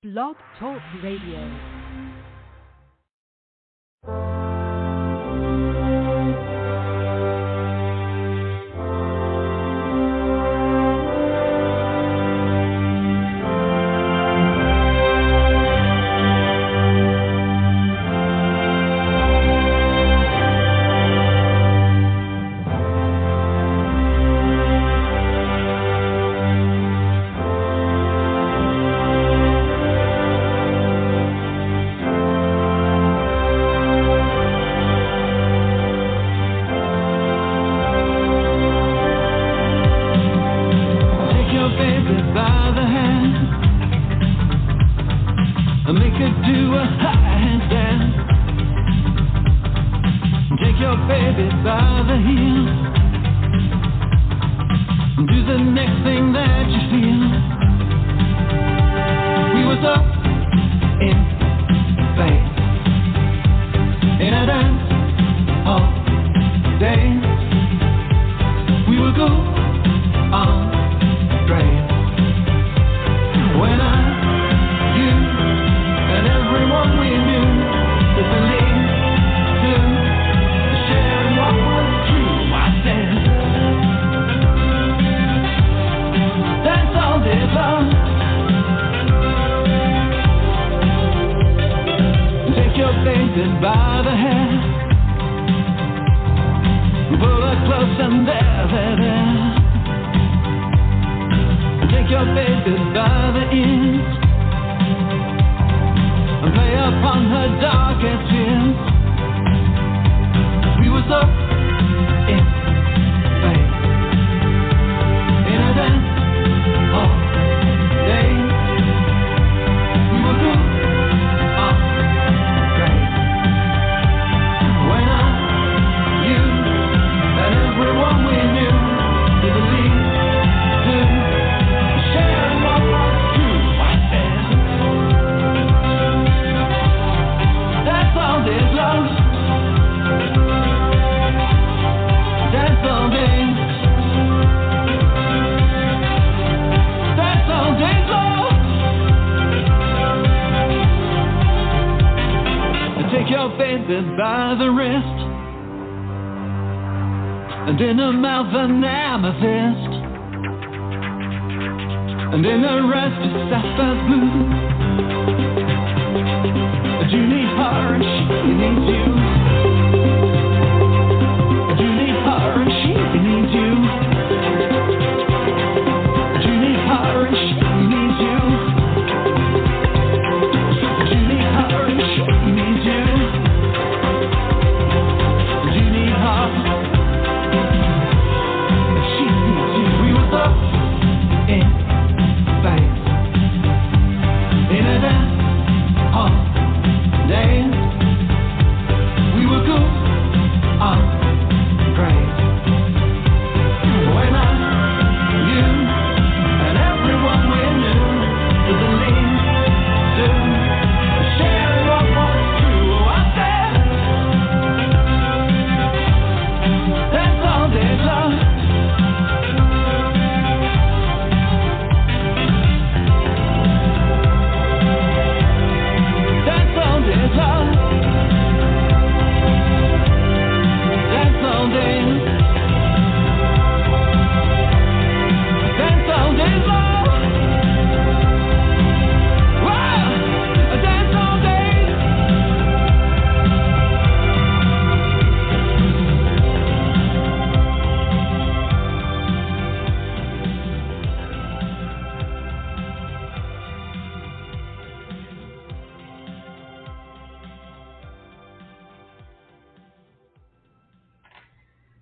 Blog Talk Radio.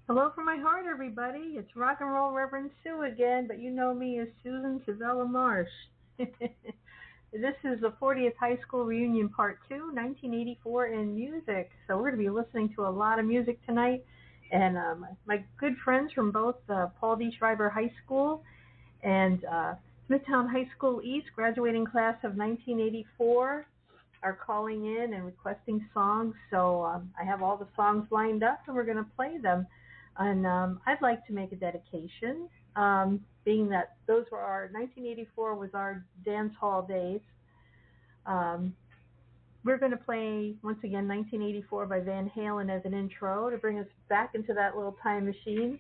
Hello from my heart, everybody. It's Rock and Roll Reverend Sue again, but you know me as Susan Chavella Marsh. This is the 40th High School Reunion Part 2, 1984 in music. So we're going to be listening to a lot of music tonight. And my good friends from both Paul D. Schreiber High School and Smithtown High School East, graduating class of 1984, are calling in and requesting songs. So I have all the songs lined up, and we're going to play them. And I'd like to make a dedication, being that those were our 1984 was our dance hall days. Um, we're going to play, once again, 1984 by Van Halen as an intro to bring us back into that little time machine.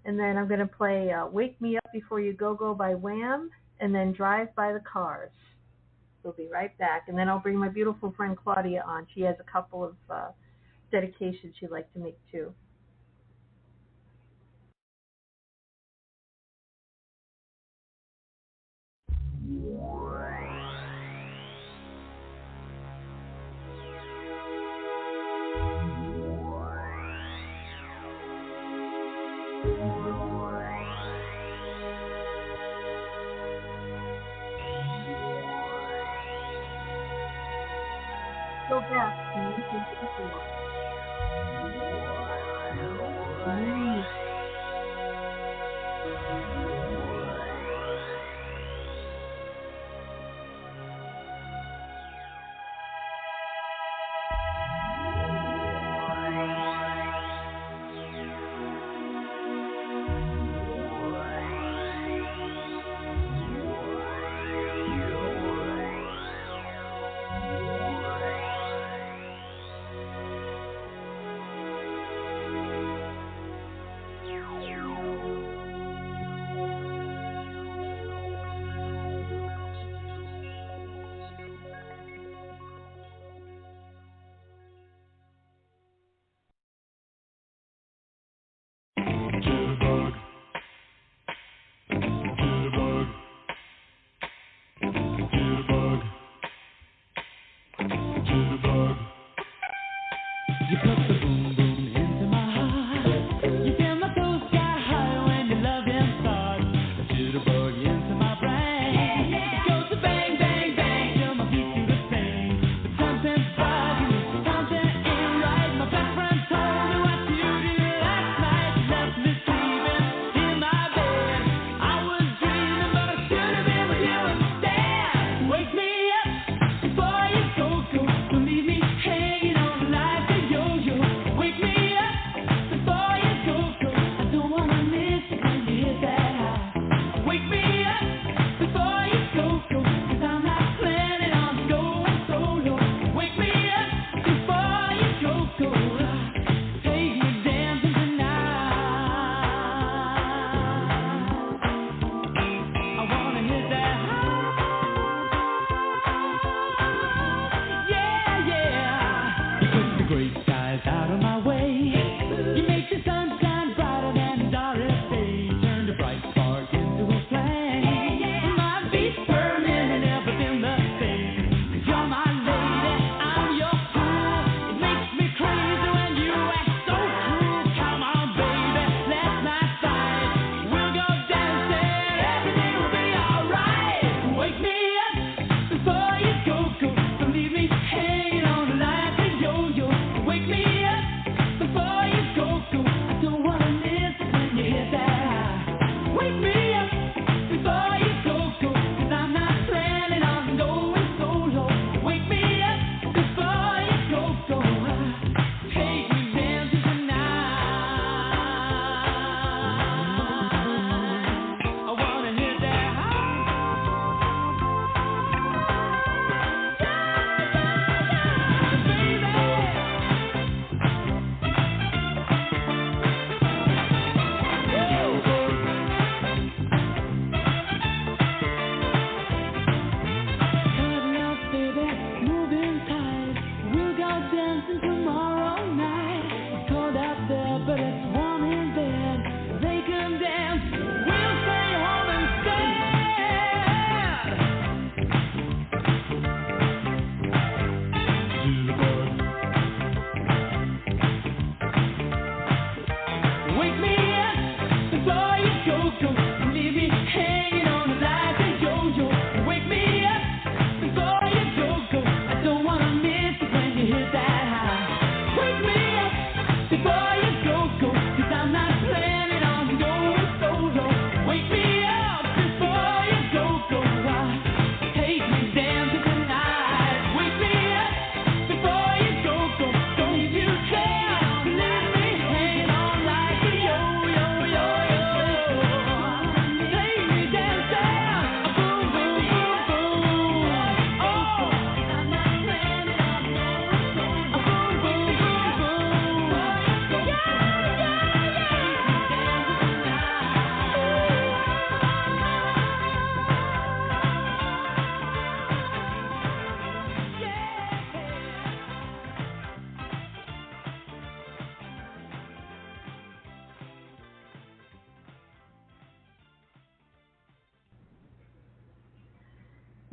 And then I'm going to play Wake Me Up Before You Go Go by Wham, and then Drive by the Cars. We'll be right back. And then I'll bring my beautiful friend Claudia on. She has a couple of dedications she'd like to make too. Go back to 1954. Before you go, go, don't leave me hanging on like a yo-yo.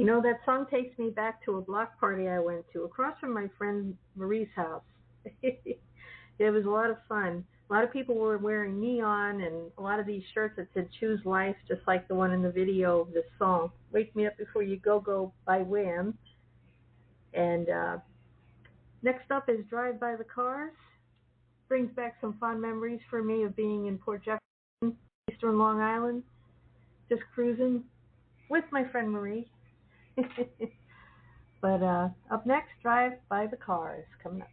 You know, that song takes me back to a block party I went to across from my friend Marie's house. It was a lot of fun. A lot of people were wearing neon and a lot of these shirts that said "Choose Life," just like the one in the video of this song, "Wake Me Up Before You Go Go" by Wham. And next up is "Drive by the Cars." Brings back some fond memories for me of being in Port Jefferson, Eastern Long Island, just cruising with my friend Marie. But up next, "Drive by the Cars" coming up.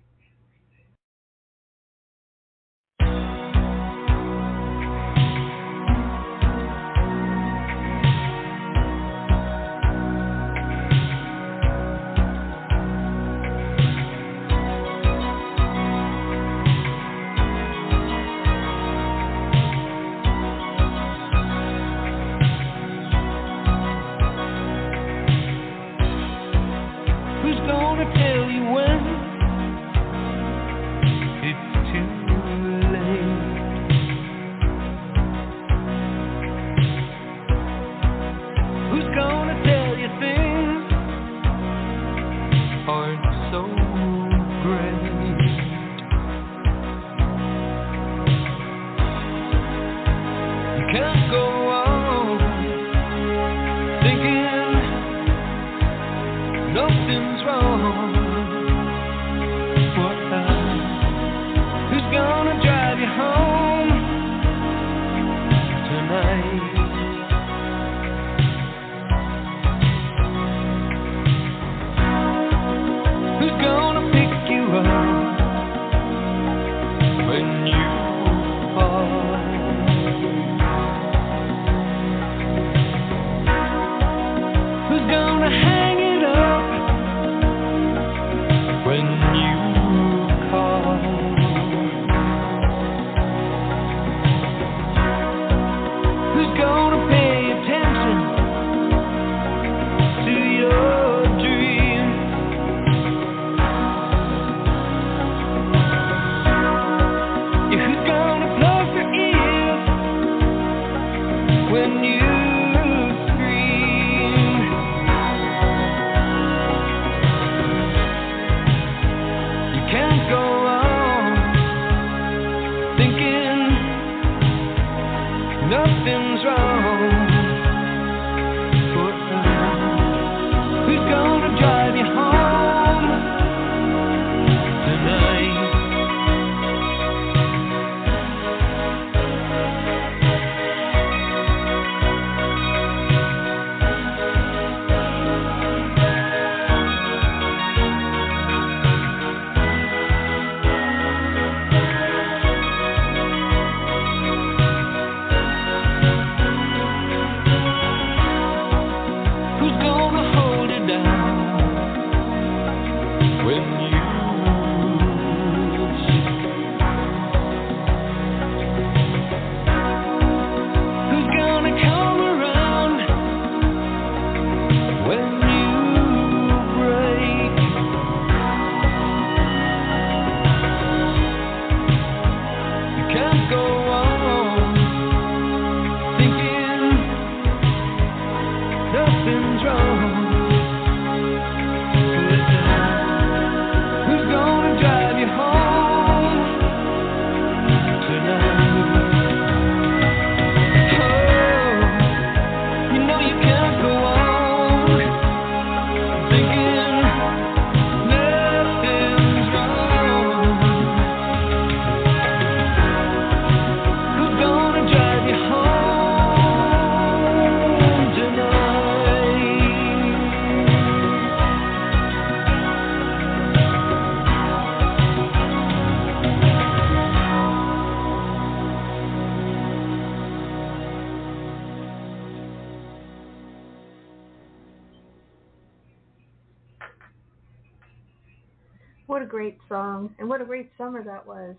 What a great song, and what a great summer that was.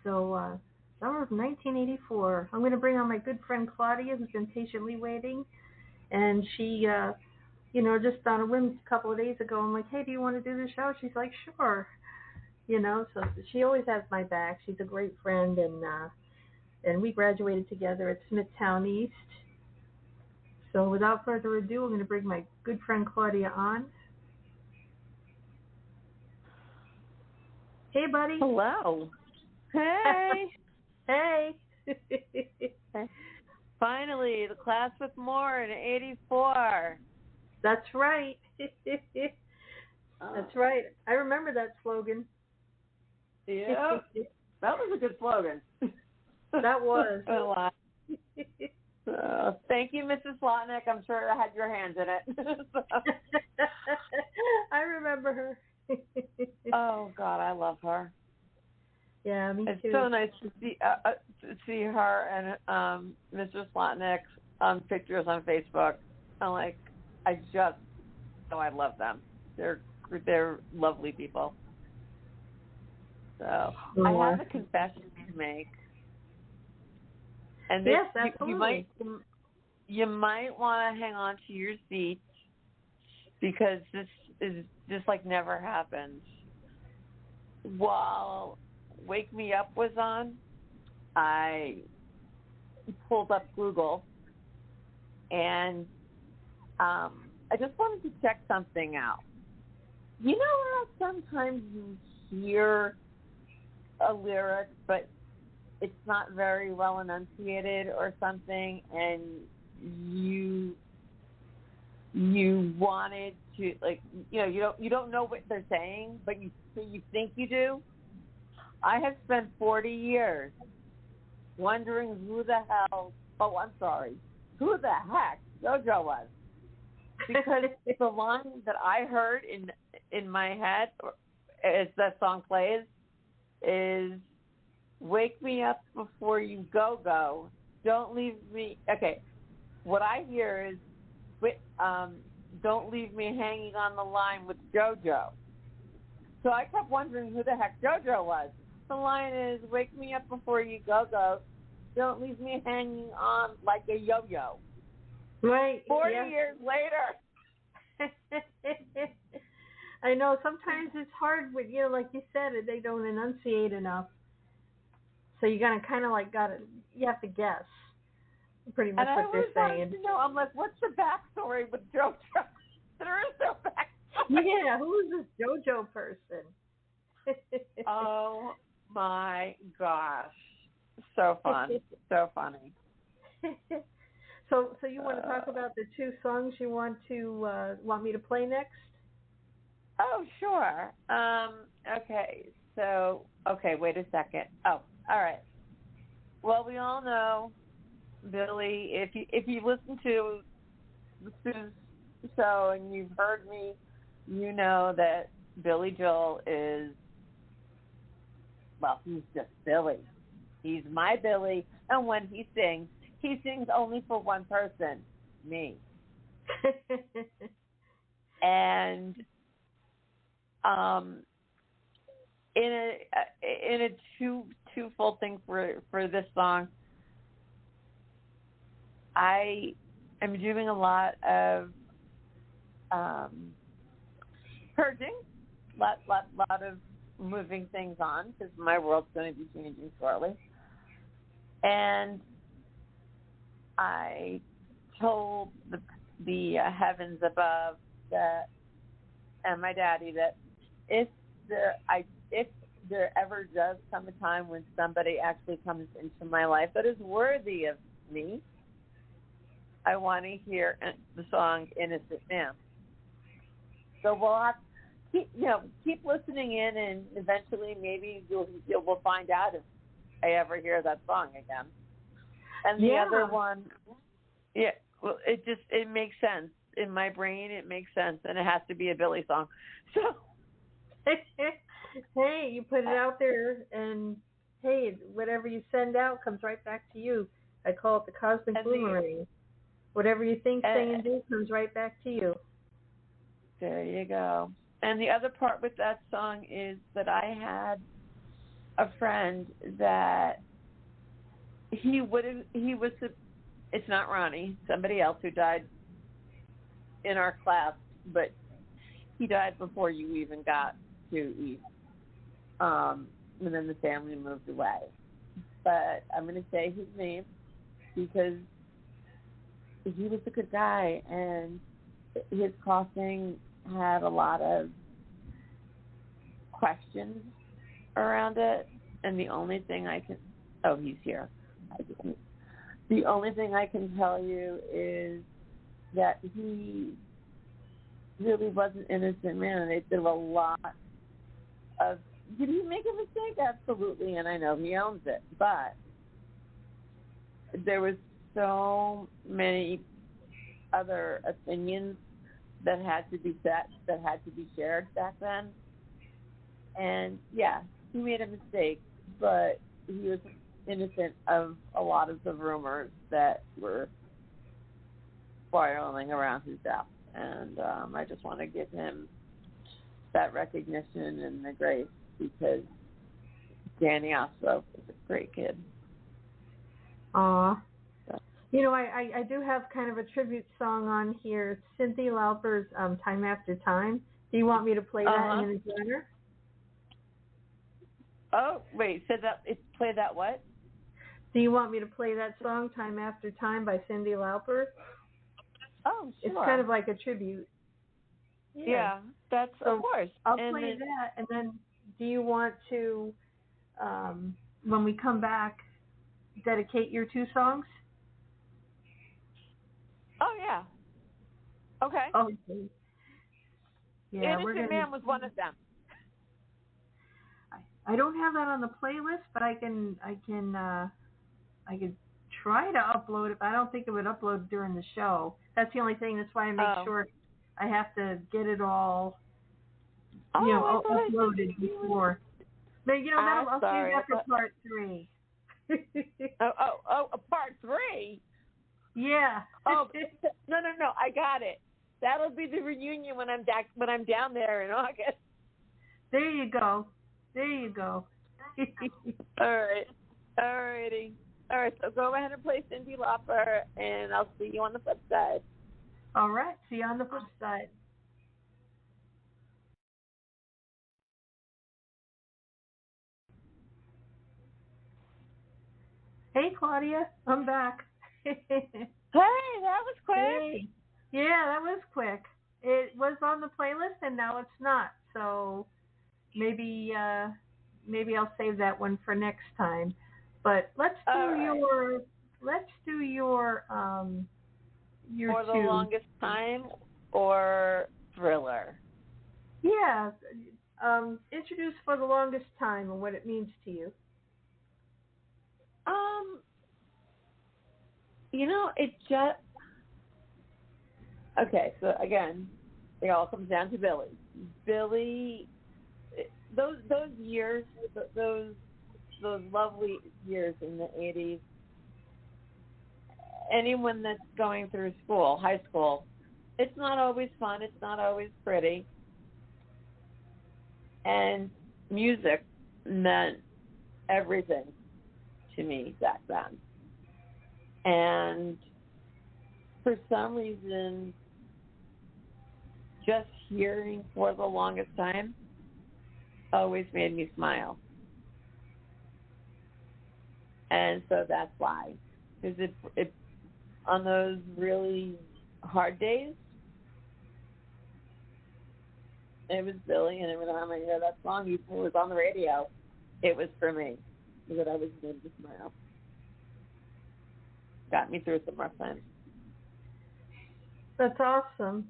So, summer of 1984. I'm going to bring on my good friend Claudia, who's been patiently waiting. And she, just on a whim a couple of days ago, I'm like, hey, do you want to do the show? She's like, sure. So she always has my back. She's a great friend, and we graduated together at Smithtown East. So without further ado, I'm going to bring my good friend Claudia on. Hey, buddy. Hello. Hey. Hey. Finally, the class with more in 84. That's right. That's right. I remember that slogan. Yeah. That was a good slogan. That was. A lot. Thank you, Mrs. Slotnick. I'm sure I had your hands in it. I remember her. Oh, God, I love her. Yeah, me it's too. It's so nice to see her and Mr. Slotnick on pictures on Facebook. I love them. They're lovely people. So I have a confession to make. And this, yes, absolutely. You might want to hang on to your seat because this is just like never happened. While Wake Me Up was on, I pulled up Google and I just wanted to check something out. You know how sometimes you hear a lyric, but it's not very well enunciated or something, and you wanted to, like, you don't know what they're saying, but you think you do. I have spent 40 years wondering who the heck JoJo was, because the line that I heard in my head as that song plays is, "Wake me up before you go. Don't leave me." Okay, what I hear is, "Don't leave me hanging on the line with JoJo." So I kept wondering who the heck JoJo was. The line is, "Wake me up before you go. Don't leave me hanging on like a yo-yo." Right. 40 years later. I know sometimes it's hard with, like you said, they don't enunciate enough. So you gotta kind of you have to guess pretty much what they're saying. I'm like, what's the backstory with JoJo? There is no backstory. Yeah, who is this JoJo person? Oh my gosh, so fun, so funny. So you want to talk about the two songs you want me to play next? Oh, sure. Okay, wait a second. Oh, all right. Well, we all know Billy. If you listen to the show and you've heard me, you know that Billy Joel is, well, he's just Billy. He's my Billy, and when he sings only for one person, me. And in a twofold thing for this song, I am doing a lot of purging, lot of moving things on because my world's going to be changing shortly, and I told the heavens above that, and my daddy, that if there ever does come a time when somebody actually comes into my life that is worthy of me, I want to hear the song "Innocent Man." So we'll have keep listening in, and eventually maybe we'll find out if I ever hear that song again. And the other one, well, it makes sense in my brain. It makes sense, and it has to be a Billy song. So. Hey, you put it out there, and hey, whatever you send out comes right back to you. I call it the cosmic boomerang. Whatever you think, say, and do comes right back to you. There you go. And the other part with that song is that I had a friend that it's not Ronnie, somebody else who died in our class, but he died before you even got to East. And then the family moved away. But I'm going to say his name because he was a good guy, and his crossing had a lot of questions around it, and the only thing I can he's here. The only thing I can tell you is that he really was an innocent man, and they did a lot of. Did he make a mistake? Absolutely, and I know he owns it, but there was so many other opinions that had to be set, that had to be shared back then. And yeah, he made a mistake, but he was innocent of a lot of the rumors that were spiraling around his death. And I just want to give him that recognition and the grace, because Danny also is a great kid. Aw. You know, I do have kind of a tribute song on here. It's Cyndi Lauper's Time After Time. Do you want me to play that in his honor? Oh, wait, play that what? Do you want me to play that song, Time After Time, by Cyndi Lauper? Oh, sure. It's kind of like a tribute. Yeah, that's, so of course. I'll play that, and then do you want to, when we come back, dedicate your two songs? Oh, yeah. Okay. Okay. Yeah, Innocent Man was one of them. I don't have that on the playlist, but I can try to upload it. But I don't think it would upload during the show. That's the only thing. That's why I make sure I have to get it all, uploaded before. But I'll save that for part 3. Part 3. Yeah. No, I got it. That'll be the reunion when I'm down there in August. There you go. All righty. All right, so go ahead and play Cyndi Lauper, and I'll see you on the flip side. All right, see you on the flip side. Hey, Claudia, I'm back. Hey, that was quick. Hey. Yeah, that was quick. It was on the playlist, and now it's not. So maybe I'll save that one for next time. But let's do your For the Longest Time or Thriller. Yeah, introduce For the Longest Time and what it means to you. It just... Okay, so again, it all comes down to Billy. Billy, those years, those lovely years in the 80s, anyone that's going through school, high school, it's not always fun, it's not always pretty. And music meant everything to me back then. And for some reason, just hearing For the Longest Time always made me smile. And so that's why. Because it on those really hard days, it was Billy, and every time I hear that song, even if it was on the radio, it was for me. Because I was made to smile. Got me through some rough times. That's awesome.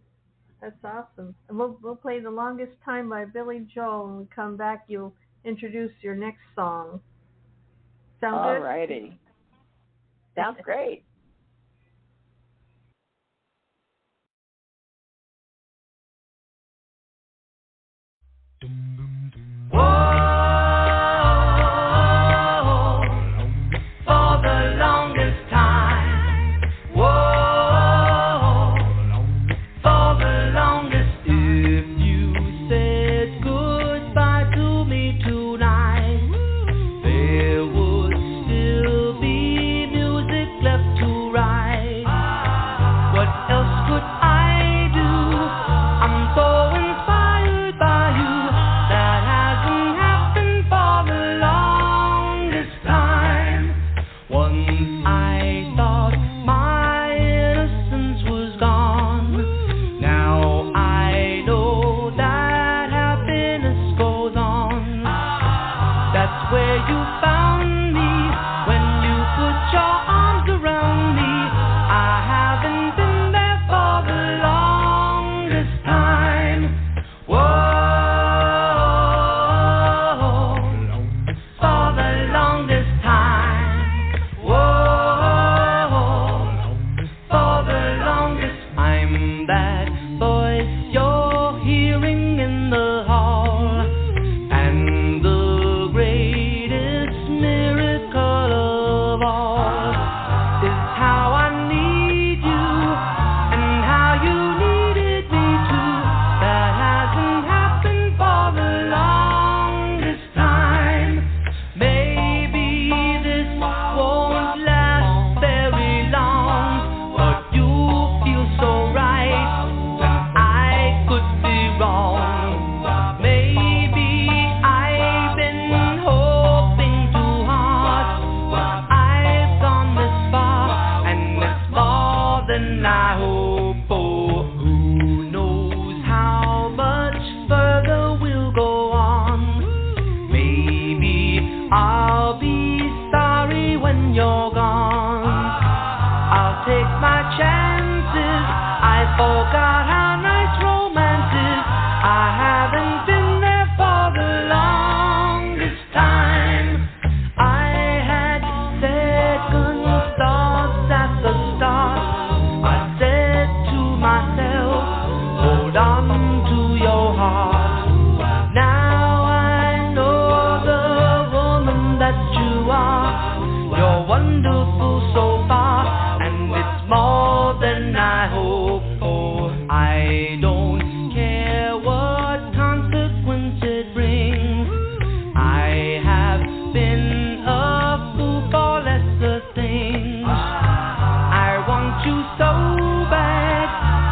And we'll play The Longest Time by Billy Joel. When we come back, you'll introduce your next song. Sound good? All righty. Sounds great. Left to Oh God, how nice romance is. I haven't been there for the longest time. I had second thoughts at the start. I said to myself, hold on to your heart. Now I know the woman that you are. You're wonderful so far, and it's more than I hoped for. I don't care what consequence it brings. I have been a fool for lesser things. I want you so bad.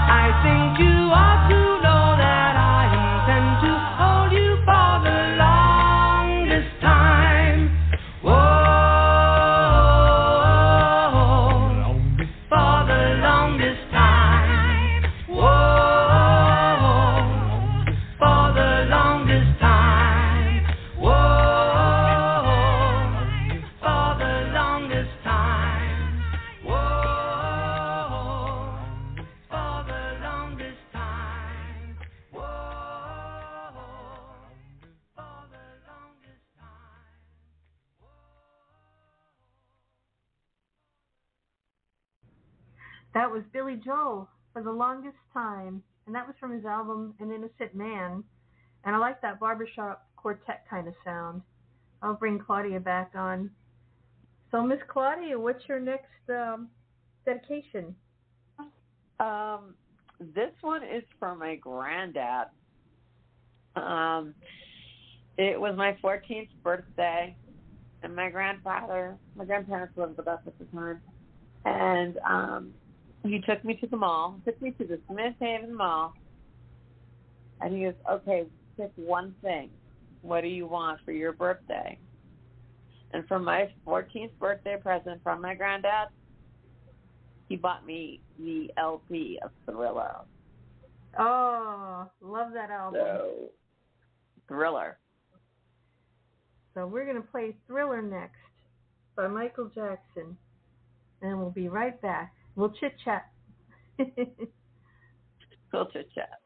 I think you ought to know that I intend to hold you for the longest time. Whoa, for the longest time. Whoa, for the longest time. Whoa, for the longest time. Whoa, for the longest time. Whoa, for the longest time. That was Billy Joel for the longest time, and that was from his album An Innocent Man. And I like that barbershop quartet kind of sound. I'll bring Claudia back on. So, Miss Claudia, what's your next dedication? This one is for my granddad. It was my 14th birthday, and my grandparents lived with us at the time, and he took me to the mall, took me to the Smith Haven Mall, and he goes, okay, pick one thing. What do you want for your birthday? And for my 14th birthday present from my granddad, he bought me the LP of Thriller. Oh, love that album. So, Thriller. So we're going to play Thriller next by Michael Jackson. And we'll be right back. We'll chit-chat. We'll chit-chat.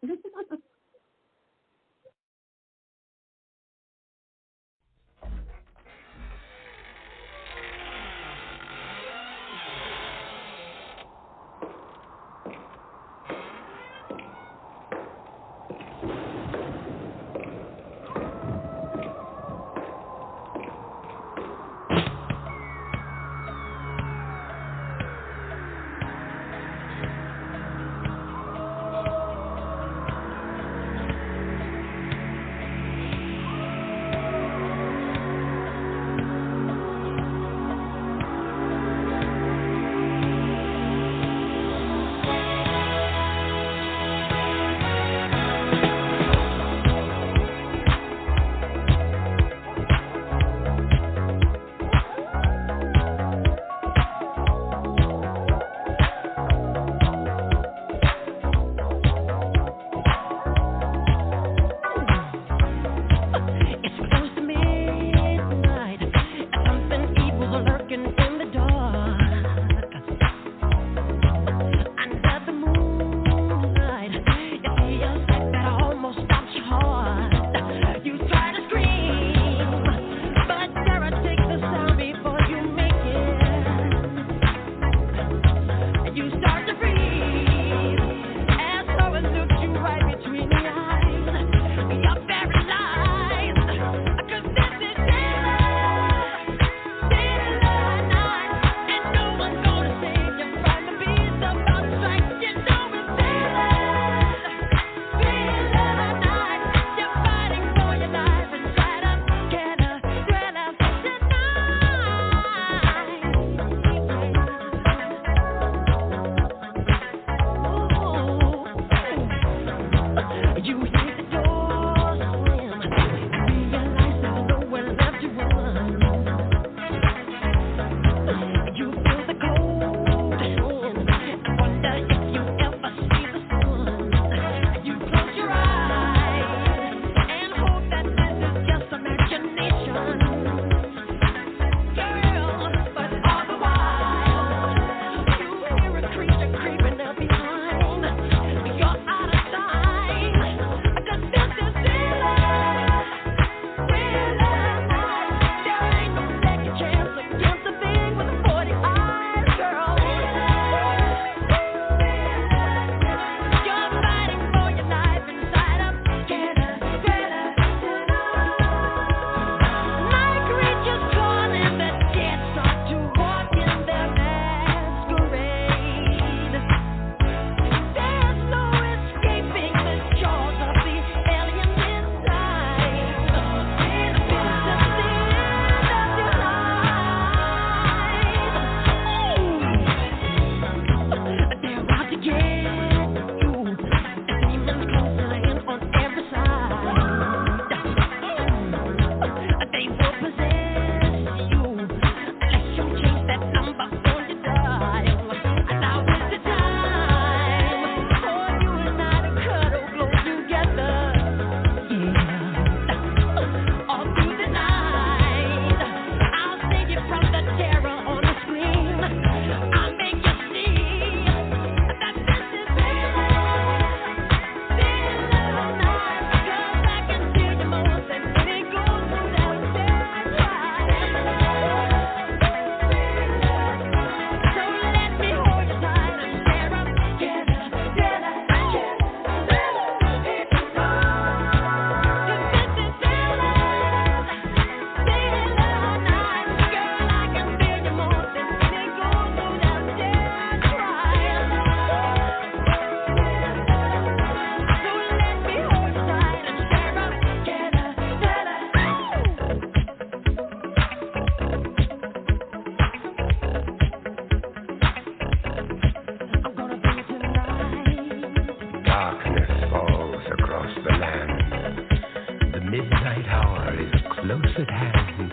midnight hour is close at hand.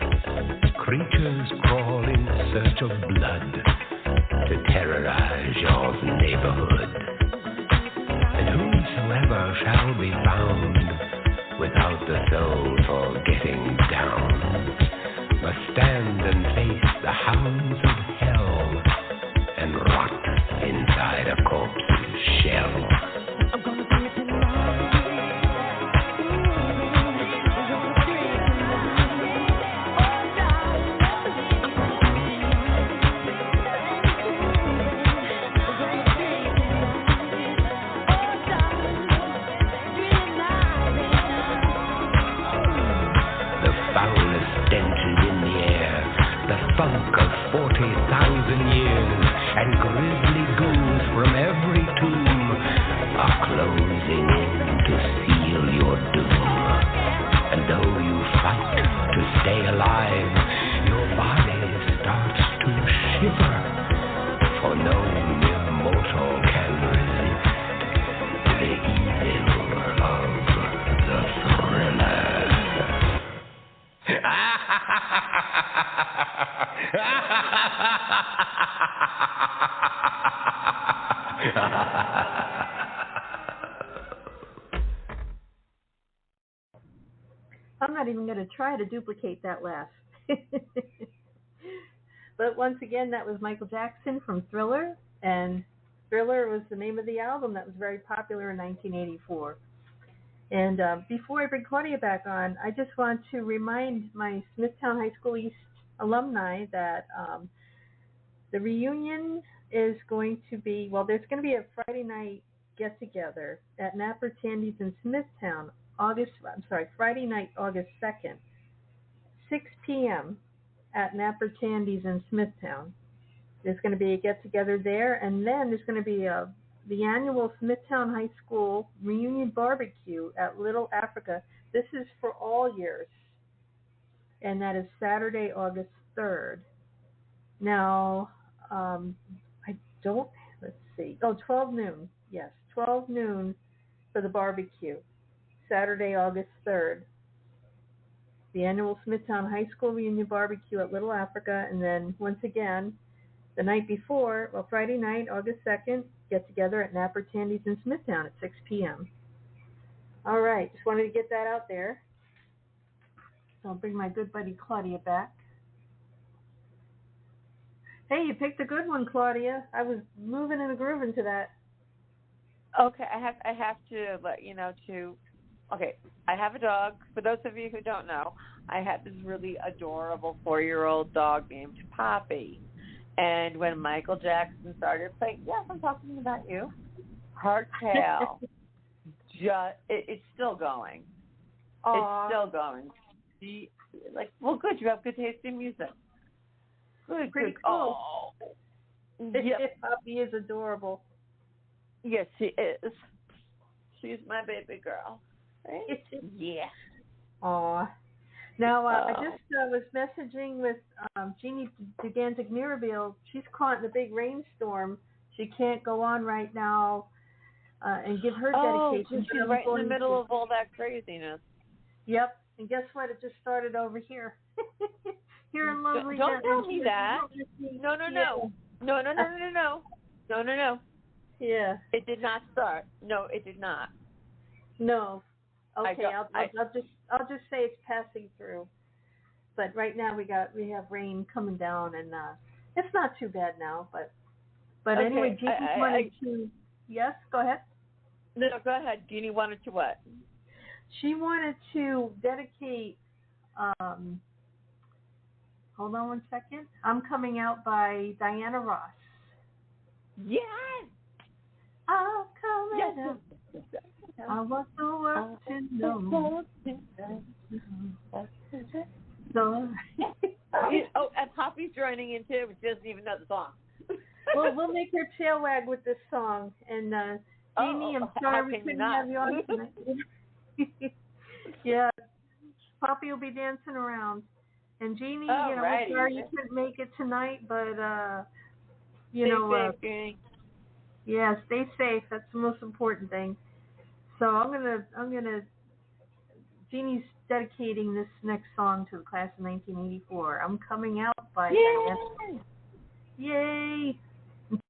Creatures crawl in search of blood to terrorize your neighborhood. And whosoever shall be found without the soul for getting down must stand and face the hounds of hell and rot inside a corpse's shell. I'm gonna do it tonight. Funk of 40,000 years, and grisly ghouls from every tomb are closing in to seal your doom. And though you fight to stay alive, your body starts to shiver, for no mere mortal can resist the evil of the thriller. I'm not even going to try to duplicate that laugh. But once again, that was Michael Jackson from Thriller, and Thriller was the name of the album that was very popular in 1984. And before I bring Claudia back on, I just want to remind my Smithtown High School East alumni that the reunion is going to be, well, there's going to be a Friday night get-together at Napper Tandy's in Smithtown, Friday night, August 2nd, 6 p.m. at Napper Tandy's in Smithtown. There's going to be a get-together there, and then there's going to be the annual Smithtown High School reunion barbecue at Little Africa. This is for all years, and that is Saturday, August 3rd. Now, 12 noon. Yes, 12 noon for the barbecue. Saturday, August 3rd. The annual Smithtown High School reunion barbecue at Little Africa, and then once again, the night before, Friday night, August 2nd, get together at Napper Tandy's in Smithtown at 6 p.m. All right, just wanted to get that out there. So I'll bring my good buddy Claudia back. Hey, you picked a good one, Claudia. I was moving and grooving to that. Okay, I have to let you know okay, I have a dog. For those of you who don't know, I have this really adorable 4-year-old dog named Poppy. And when Michael Jackson started playing, yes, I'm talking about you, her tail, it's still going. Aww. It's still going. Good, you have good taste in music. Good, pretty good. Cool. Oh, yep. Poppy is adorable. Yes, she is. She's my baby girl. Right? Yeah. Aw. Now, I just was messaging with Jeannie Duganzik Mirabile. She's caught in a big rainstorm. She can't go on right now and give her dedication. She's right in the middle of all that craziness. Yep. And guess what? It just started over here. Here in lovely Don't tell me that. No. Yeah. It did not start. No, it did not. No. Okay, I'll just say it's passing through. But right now we have rain coming down, and it's not too bad now. But okay. Anyway, Jeannie wanted to. Yes, go ahead. No, go ahead. Jeannie wanted to what? She wanted to dedicate. Hold on one second. I'm Coming Out by Diana Ross. Yes. I'm coming out. I want the world to know. And Poppy's joining in too, but she doesn't even know the song. Well, we'll make her tail wag with this song. And Jeannie, I'm sorry we couldn't have you on tonight. Yeah, Poppy will be dancing around. And Jeannie, I'm sorry you couldn't make it tonight, but yeah, stay safe. That's the most important thing. So I'm gonna Jeannie's dedicating this next song to the class of 1984. I'm Coming Out by Yay! Diana. Yay! I'm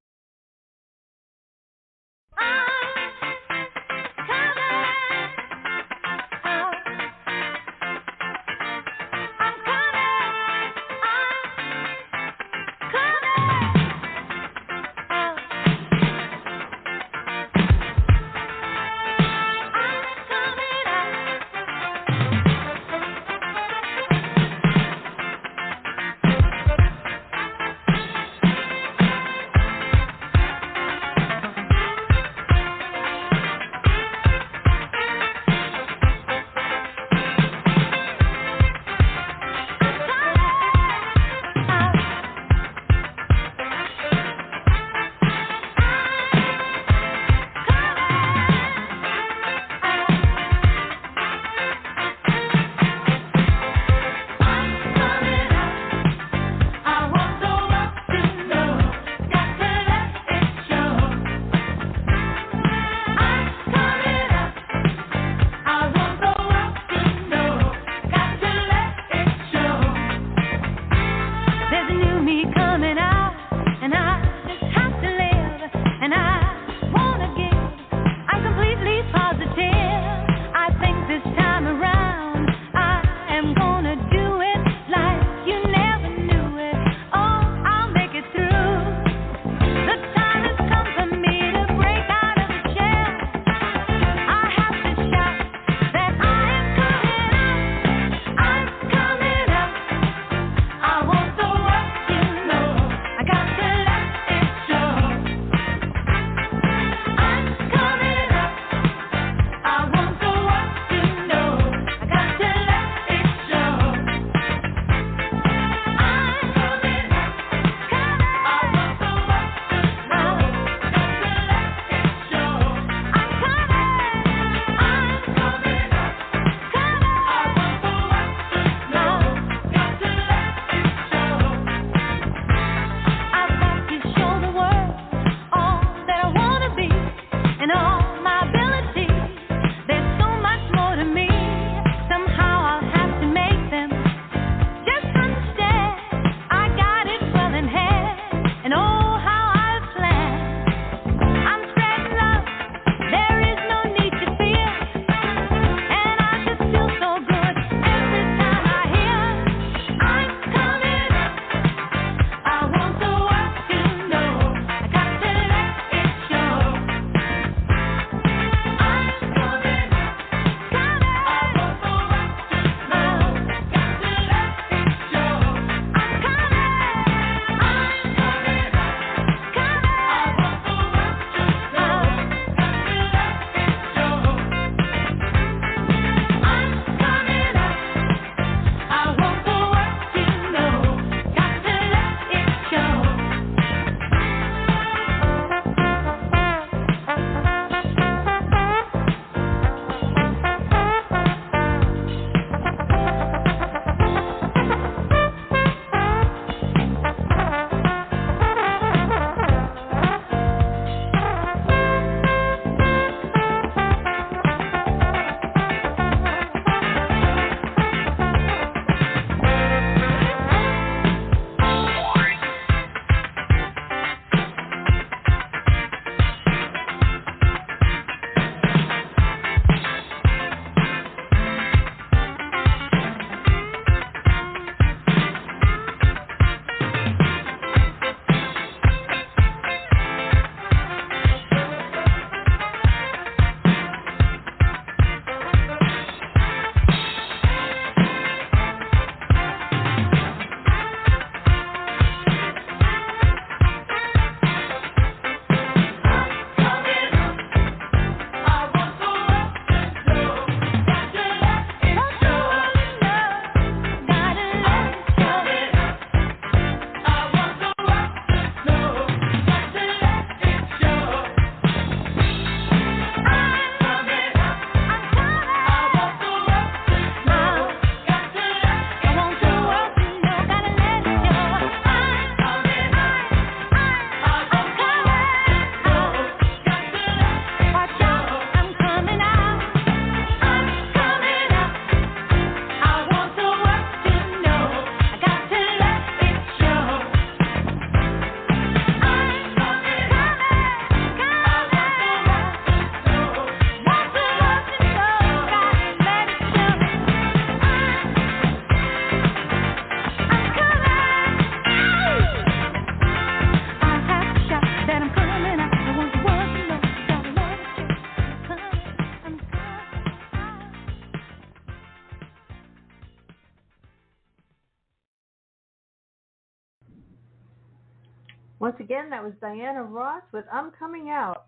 Once again, that was Diana Ross with I'm Coming Out.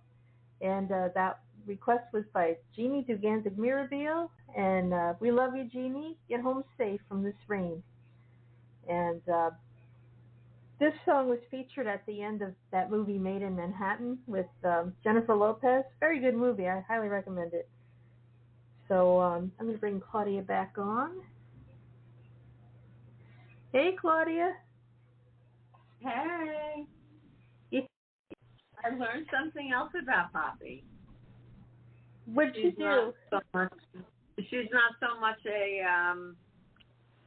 And that request was by Jeannie Duganzik Mirabile. And we love you, Jeannie. Get home safe from this rain. And this song was featured at the end of that movie Made in Manhattan with Jennifer Lopez. Very good movie. I highly recommend it. So I'm going to bring Claudia back on. Hey, Claudia. Hey. I learned something else about Poppy. What'd you do? She's not so much a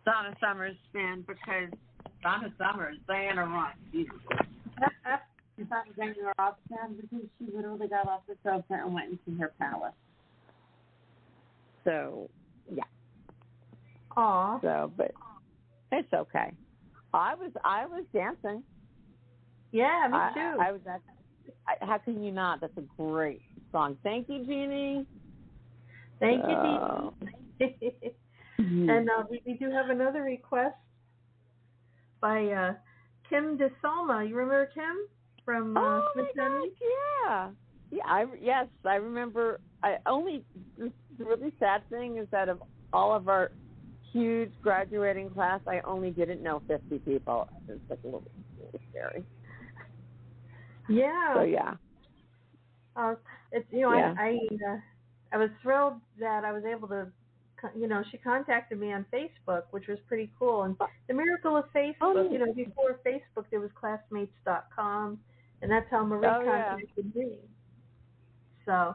Donna Summers fan because Donna Summers, Diana Ross, Jesus. She's not a Diana Ross fan because she literally got off the sofa and went into her palace. So, yeah. Aw. So, but it's okay. I was dancing. Yeah, me too. I was at. How can you not? That's a great song. Thank you, Jeannie. Thank you, Jeannie. And we do have another request by Kim DeSalma. You remember Kim from Smithsonian? Yes, I remember. The really sad thing is that of all of our huge graduating class, I only didn't know 50 people. It's like a little scary. Yeah. So yeah. It's I was thrilled that I was able to, she contacted me on Facebook, which was pretty cool. And the miracle of Facebook, before Facebook there was Classmates.com, and that's how Marie contacted me. So,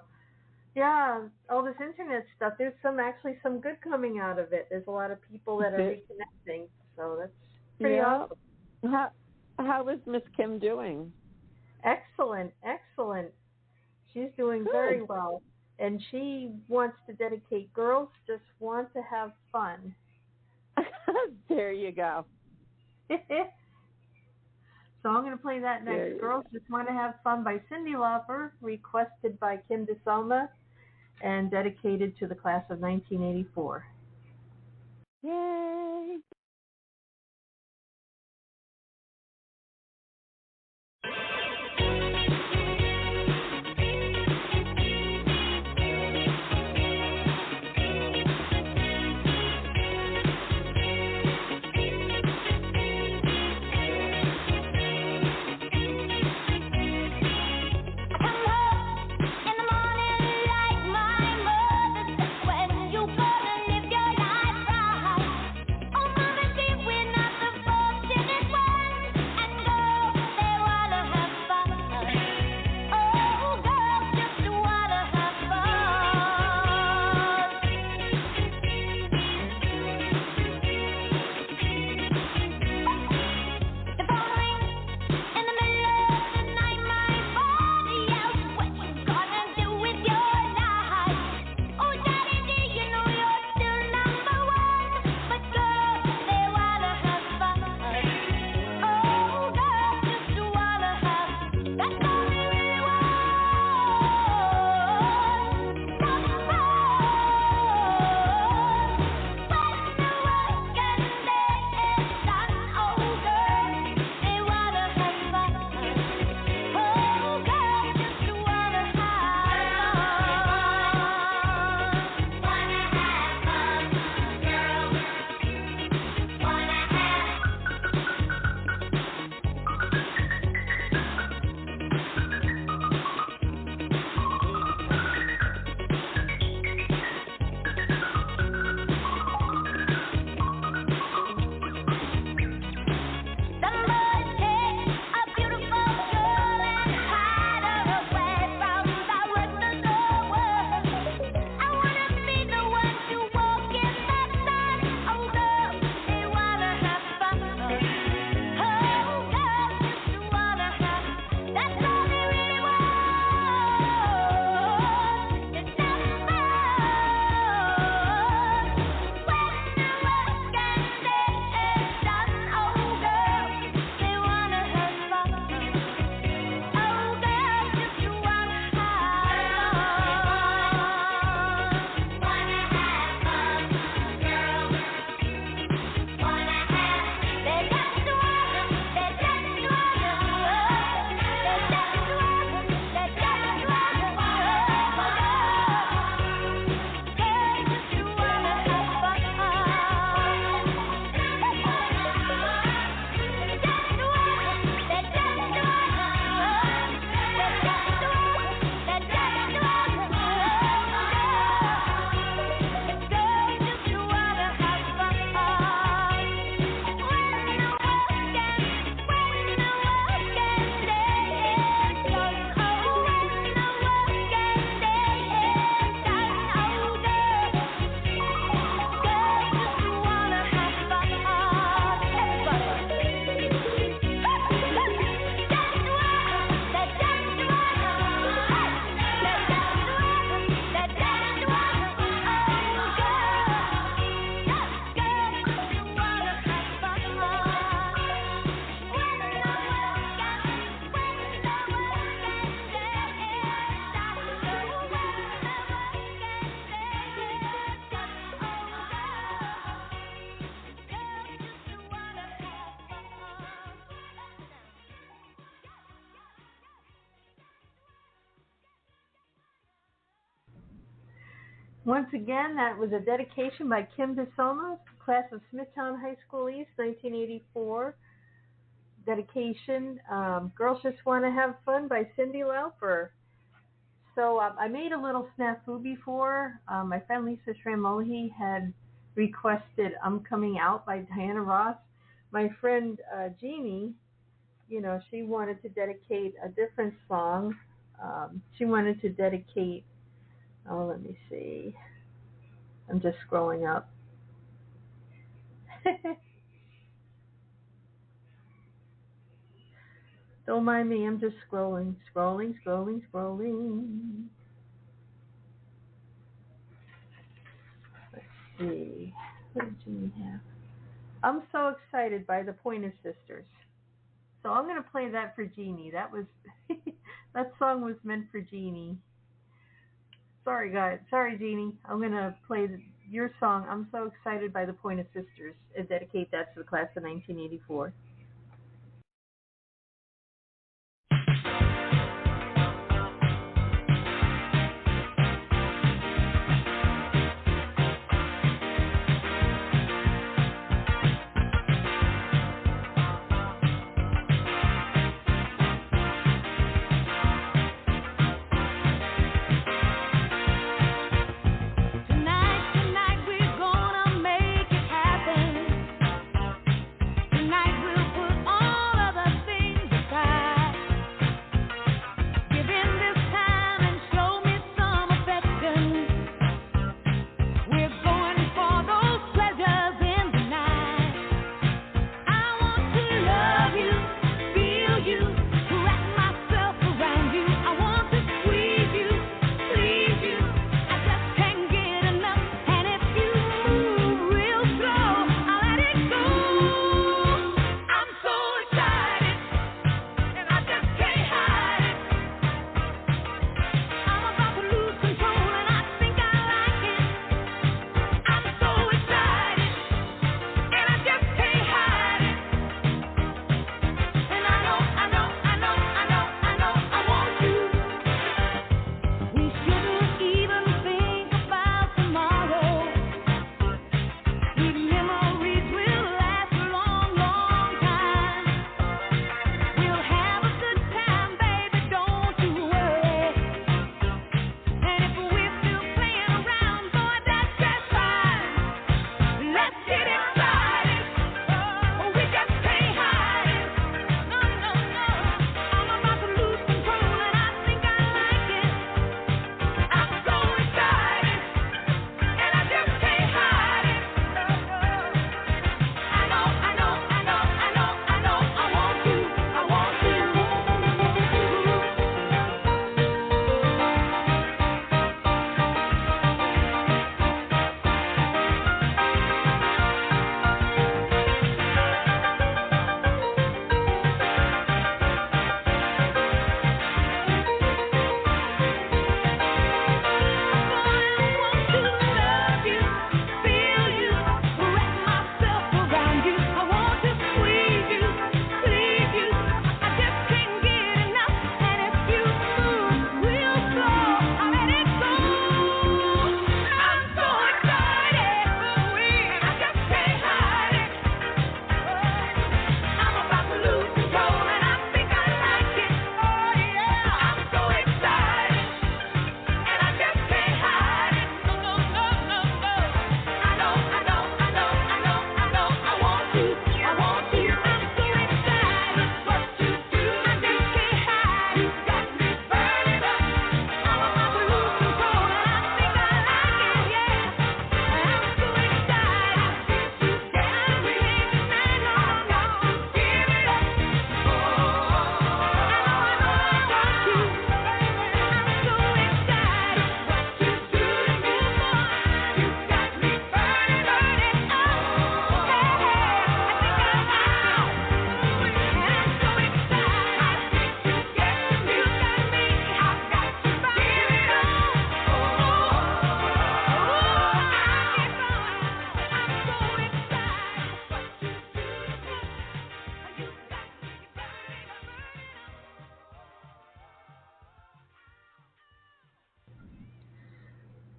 yeah, all this internet stuff. There's actually some good coming out of it. There's a lot of people that are reconnecting, so that's pretty awesome. How is Miss Kim doing? Excellent. She's doing very well. And she wants to dedicate Girls Just Want to Have Fun. There you go. So I'm going to play that next. Girls Just Want to Have Fun by Cyndi Lauper, requested by Kim DeSalma, and dedicated to the class of 1984. Yay! Wanna have Once again, that was a dedication by Kim DeSoma, class of Smithtown High School East, 1984. Dedication, Girls Just Want to Have Fun by Cyndi Lauper. So I made a little snafu before. My friend Lisa Shramoli had requested I'm Coming Out by Diana Ross. My friend Jeannie, she wanted to dedicate a different song. She wanted to dedicate, let me see. I'm just scrolling up. Don't mind me, I'm just scrolling. Let's see. What did Jeannie have? I'm So Excited by the Pointer Sisters. So I'm going to play that for Jeannie. That song was meant for Jeannie. Sorry, guys. Sorry, Jeannie. I'm going to play your song, I'm So Excited by the Pointer Sisters, and dedicate that to the class of 1984. Tonight we're gonna make it happen. Tonight we'll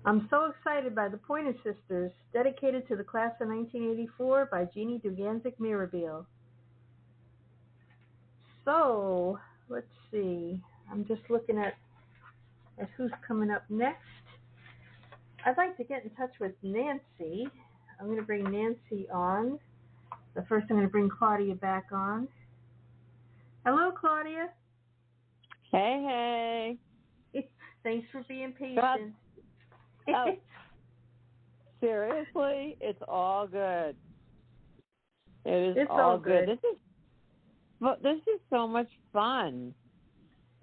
I'm so excited by the Pointer Sisters, dedicated to the class of 1984 by Jeannie Duganzik-Mirabile. So, let's see. I'm just looking at who's coming up next. I'd like to get in touch with Nancy. I'm going to bring Nancy on. But first, I'm going to bring Claudia back on. Hello, Claudia. Hey. Thanks for being patient. Oh, seriously? It's all good. It's all good. This is so much fun.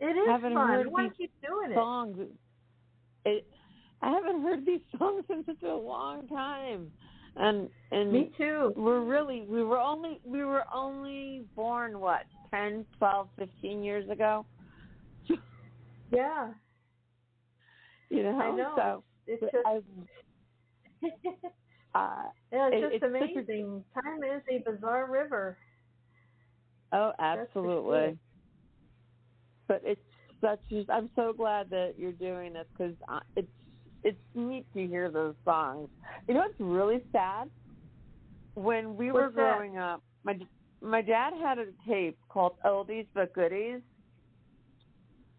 It is fun. I want to keep doing songs. I haven't heard these songs in such a long time. And me too. We were only born, what, 10, 12, 15 years ago? Yeah. You know, I know. So it's just it's amazing. Time is a bizarre river. Oh, absolutely. But I'm so glad that you're doing this because it's neat to hear those songs. You know what's really sad? When we were growing up, my dad had a tape called Oldies But Goodies,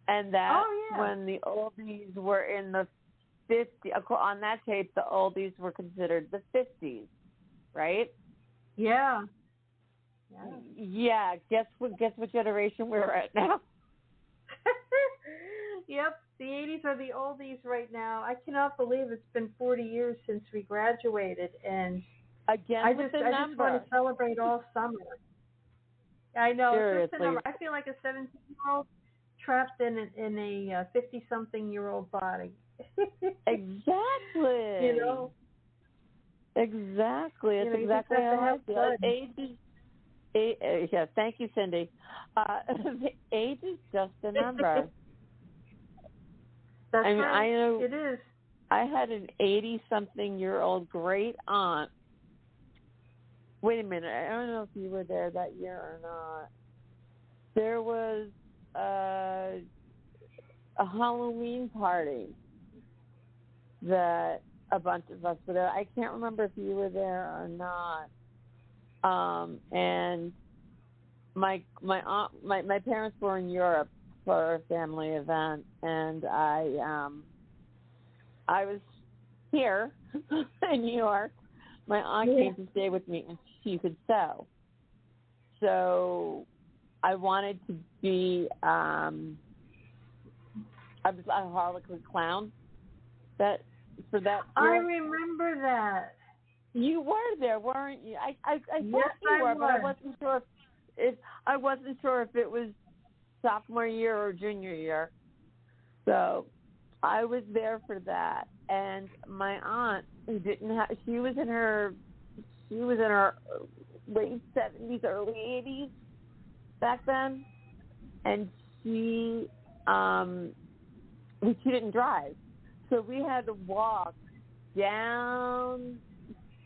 and that's when the oldies were in the 50s. On that tape, the oldies were considered the 50s, right? Yeah. Yeah. Guess what generation we're at now? Yep. The 80s are the oldies right now. I cannot believe it's been 40 years since we graduated, and I just want to celebrate all summer. I know. Seriously. It's just a number. I feel like a 17-year-old trapped in a 50-something-year-old body. Exactly. You know. Exactly. It's exactly how I feel. Yeah. Thank you, Cindy. Age is just a number. That's right. I know. It is. I had an 80-something-year-old great aunt. Wait a minute. I don't know if you were there that year or not. There was a Halloween party that a bunch of us were there. I can't remember if you were there or not. And my parents were in Europe for a family event, and I was here in New York. My aunt came to stay with me, and she could sew. So I wanted to be I was a Harlequin clown for that year. I remember that. You were there, weren't you? I thought you were, but I wasn't sure if it was sophomore year or junior year. So I was there for that, and my aunt, who she was in her late 70s, early 80s back then, and she didn't drive, so we had to walk down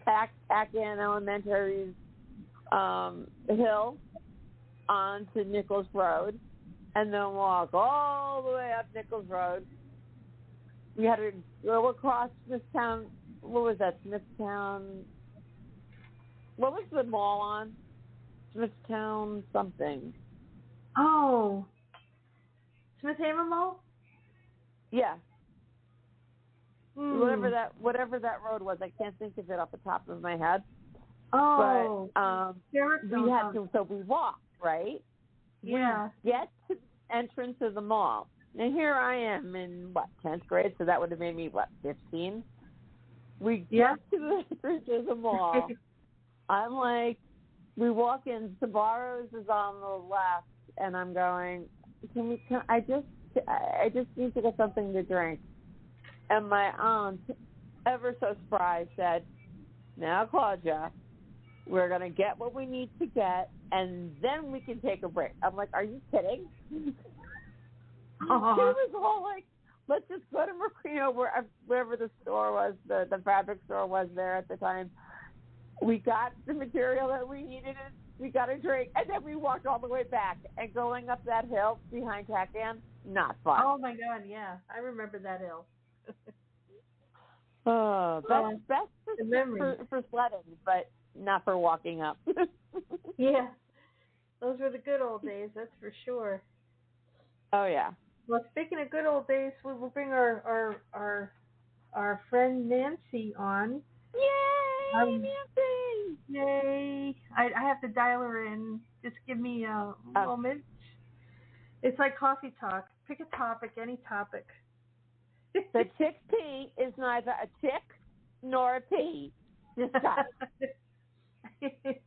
Pac-An Elementary's hill onto Nichols Road, and then walk all the way up Nichols Road. We had to go across Smithtown. What was that? Smithtown. What was the mall on? Smithtown something. Oh. Smithhaven Mall? Yeah. Whatever that road was, I can't think of it off the top of my head. Oh. But we had to, so we walked, right? Yeah. We get to the entrance of the mall. And here I am in, 10th grade, so that would have made me, 15? We get to the entrance of the mall. I'm like, we walk in, Sbarro's is on the left, and I'm going, I just need to get something to drink. And my aunt, ever so spry, said, now, Claudia, we're going to get what we need to get, and then we can take a break. I'm like, are you kidding? Uh-huh. She was all like, let's just go to Merino, wherever the store was, the fabric store was there at the time. We got the material that we needed, we got a drink, and then we walked all the way back. And going up that hill behind Pac-An, not fun. Oh, my God, yeah. I remember that hill. Oh, best the memory. for sledding, but not for walking up. Yeah, those were the good old days, that's for sure. Oh yeah. Well, speaking of good old days, we will bring our friend Nancy on. Yay, Um, Nancy! Yay! I have to dial her in. Just give me a moment. It's like coffee talk. Pick a topic, any topic. The chick pea is neither a chick nor a pea. Just got it.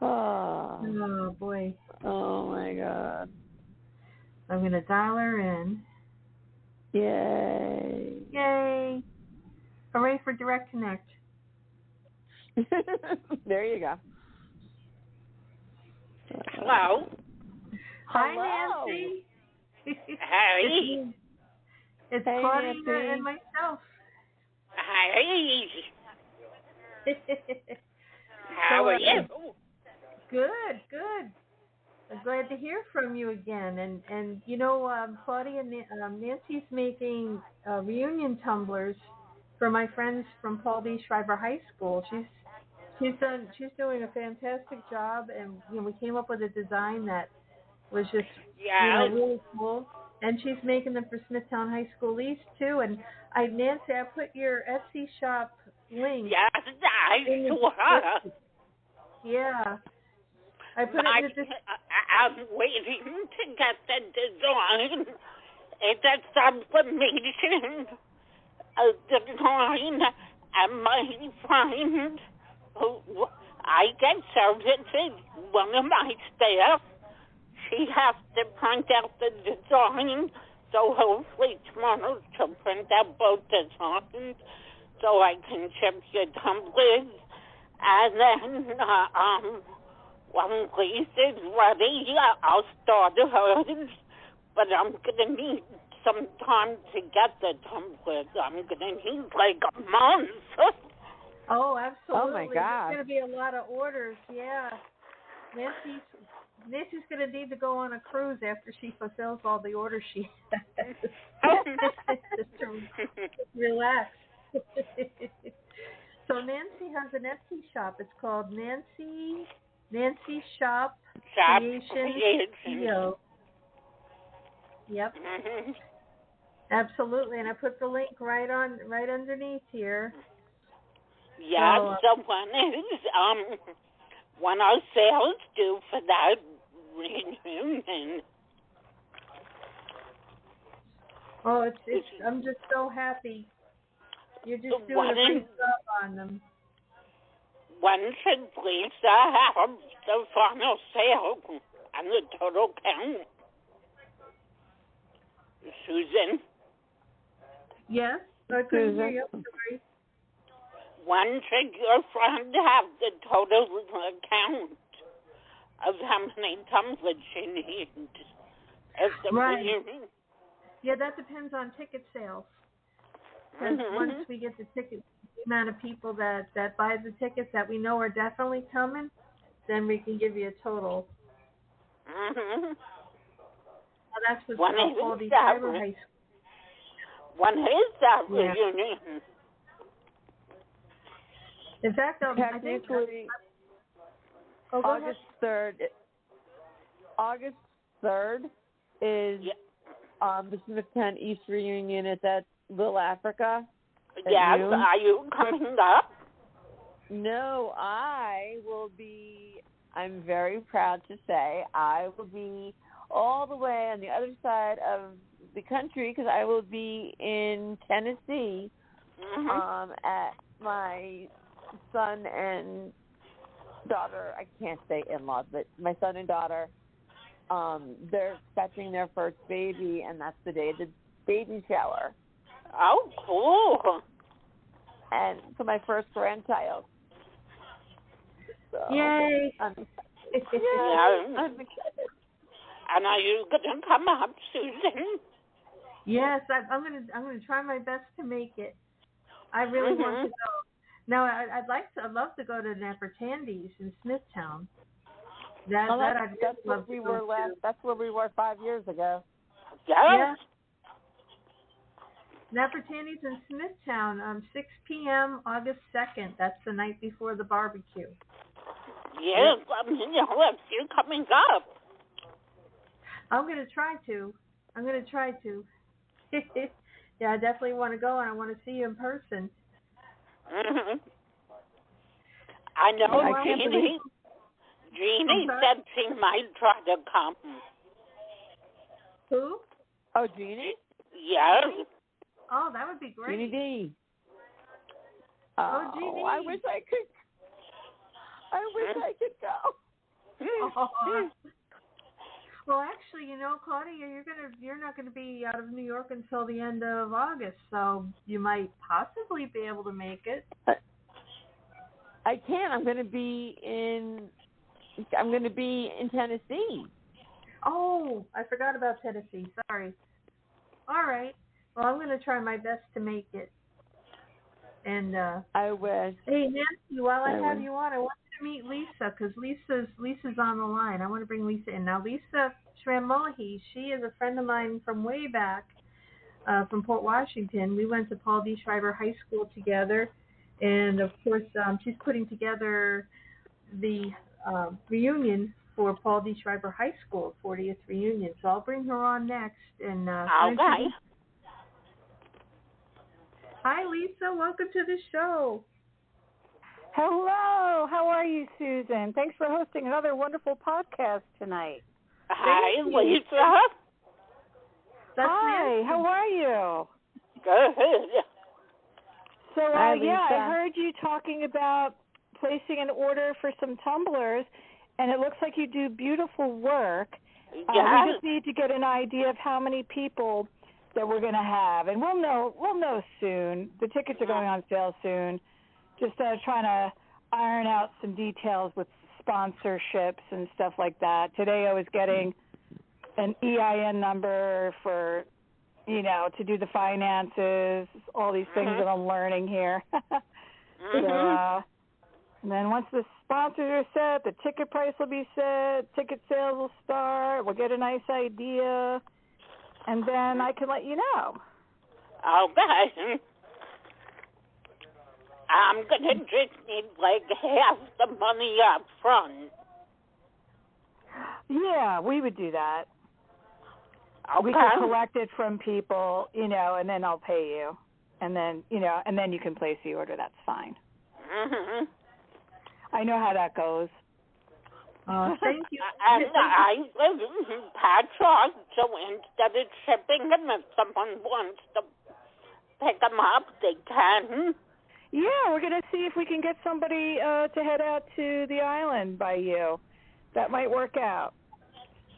Oh boy. Oh my God. I'm gonna dial her in. Yay. Yay! Hooray for Direct Connect. There you go. Hello. Hi, Hello. Nancy. Hi. It's Hey, Claudia Nancy. and myself. Hi. How are you? Good, good. I'm glad to hear from you again. And you know, Claudia, Nancy's making reunion tumblers for my friends from Paul D. Schreiber High School. She's doing a fantastic job, and you know, we came up with a design that was just really cool. And she's making them for Smithtown High School East too. And Nancy, I put your Etsy shop link. Yes, I saw. Yeah. I put it in this. I'm waiting to get the design. It's a sublimation of design, and my friend, who I get services, one of my staff, she has to print out the design, so hopefully tomorrow she'll print out both designs so I can ship you tumblers. And then, when Lisa's ready, I'll start hers. But I'm going to need some time to get the tumblers. I'm going to need like a month. Oh, absolutely. Oh my God. There's going to be a lot of orders, yeah. Nancy's going to need to go on a cruise after she fulfills all the orders she has. Just to relax. So Nancy has an Etsy shop. It's called Nancy Shop Creation Studio. Yep. Mm-hmm. Absolutely, and I put the link right underneath here. Yeah, so when our sales due for that reunion? Oh, it's I'm just so happy. You're just doing a great job on them. When should Lisa have the final sale and the total count? Susan? Yes? I couldn't hear you. I'm sorry. When should your friend have the total count of how many tumblers she needs at the reunion? Yeah, that depends on ticket sales. Because once we get the tickets, the amount of people that buy the tickets that we know are definitely coming, then we can give you a total. Mm-hmm. Well, that's what's called the Cyber High School. When is that reunion? In fact, I think August 3rd. August 3rd is the Smithtown East reunion. It's at Little Africa. Yes, are you coming up? No, I will be. I'm very proud to say I will be all the way on the other side of the country because I will be in Tennessee at my son and daughter. I can't say in-laws, but my son and daughter. They're expecting their first baby, and that's the day of the baby shower. Oh, cool! And for my first grandchild. So, yay! I'm excited. I'm excited. And are you gonna come up, Susan? Yes, I'm gonna try my best to make it. I really want to go. No, I'd love to go to Nappertandy's in Smithtown. That's where we were last. That's where we were 5 years ago. Yeah. Neffertani's in Smithtown, 6 p.m. August 2nd. That's the night before the barbecue. Yes, if you're coming up. I'm going to try to. Yeah, I definitely want to go, and I want to see you in person. Mm-hmm. I know Jeannie said she might try to come. Who? Oh, Jeannie? Yes. Oh, that would be great. Jeannie D. Oh, Jeannie. I wish I could go. Oh. Well, actually, Claudia, you're not gonna be out of New York until the end of August, so you might possibly be able to make it. I can't. I'm gonna be in Tennessee. Oh, I forgot about Tennessee. Sorry. All right. Well, I'm gonna try my best to make it. And I wish. Hey, Nancy, while I have you on, I want to meet Lisa because Lisa's on the line. I want to bring Lisa in now. Lisa Schramm-Mullihy, she is a friend of mine from way back, from Port Washington. We went to Paul D. Schreiber High School together, and of course, she's putting together the reunion for Paul D. Schreiber High School, 40th reunion. So I'll bring her on next. And okay. Hi, Lisa. Welcome to the show. Hello. How are you, Susan? Thanks for hosting another wonderful podcast tonight. Hi, Lisa. Hi. How are you? Good. So, Hi, Lisa. I heard you talking about placing an order for some tumblers, and it looks like you do beautiful work. Yes. We just need to get an idea of how many people that we're going to have, and we'll know soon. The tickets are going on sale soon. Just trying to iron out some details with sponsorships and stuff like that. Today I was getting an EIN number for, to do the finances, all these things that I'm learning here. So, and then once the sponsors are set, the ticket price will be set, ticket sales will start, we'll get a nice idea, and then I can let you know. Okay. I'm going to just need half the money up front. Yeah, we would do that. Okay. We can collect it from people, and then I'll pay you. And then, and then you can place the order. That's fine. Mm-hmm. I know how that goes. Thank you. And I live in Patchogue, so instead of shipping them, if someone wants to pick them up, they can. Yeah, we're going to see if we can get somebody to head out to the island by you. That might work out.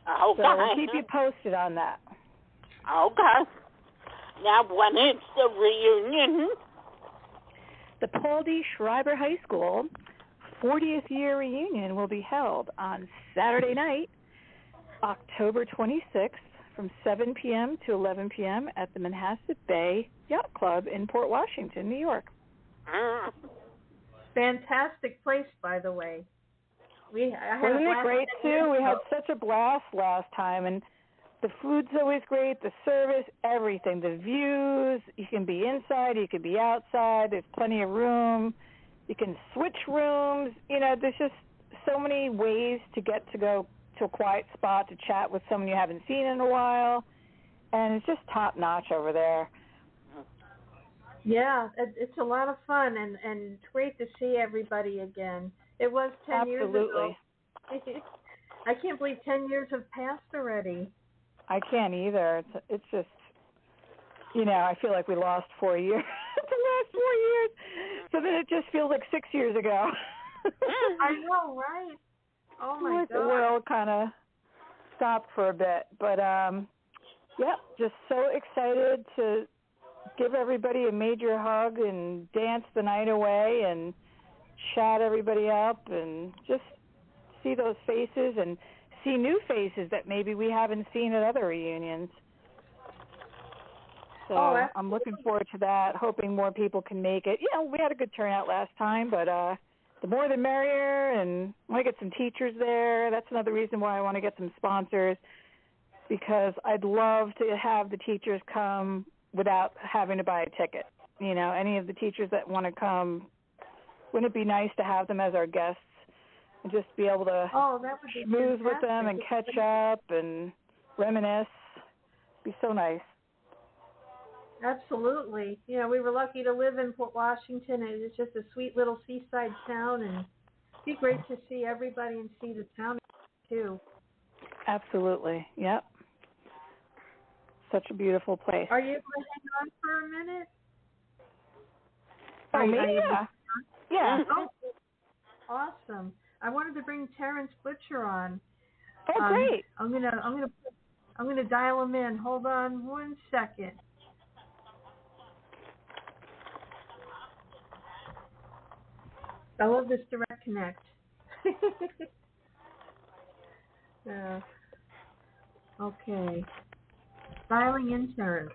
Okay. So we'll keep you posted on that. Okay. Now, when is the reunion? The Paul D. Schreiber High School 40th year reunion will be held on Saturday night, October 26th, from 7 p.m. to 11 p.m. at the Manhasset Bay Yacht Club in Port Washington, New York. Fantastic place, by the way. Wasn't it great, Sue? We had such a blast last time, and the food's always great, the service, everything, the views. You can be inside, you can be outside. There's plenty of room. You can switch rooms. There's just so many ways to get to go to a quiet spot to chat with someone you haven't seen in a while, and it's just top-notch over there. Yeah, it's a lot of fun, and it's great to see everybody again. It was 10 years ago. I can't believe 10 years have passed already. I can't either. It's just, I feel like we lost 4 years. The last 4 years. So then it just feels like 6 years ago. I know, right? Oh, my God. The world kind of stopped for a bit. But, just so excited to give everybody a major hug and dance the night away and chat everybody up and just see those faces and see new faces that maybe we haven't seen at other reunions. So I'm looking forward to that, hoping more people can make it. We had a good turnout last time, but the more the merrier, and I want to get some teachers there. That's another reason why I want to get some sponsors, because I'd love to have the teachers come without having to buy a ticket. You know, any of the teachers that want to come, wouldn't it be nice to have them as our guests and just be able to that would be schmooze with fantastic. them and catch up and reminisce? Be so nice. Absolutely. You know, we were lucky to live in Port Washington, and it's just a sweet little seaside town, and it'd be great to see everybody and see the town too. Absolutely. Yep. Such a beautiful place. Are you able to hang on for a minute? Oh, me? Yeah. Oh, awesome. I wanted to bring Terrence Butcher on. Oh, great. I'm gonna dial him in. Hold on 1 second. I love this direct connect. Okay. Dialing in Terrence.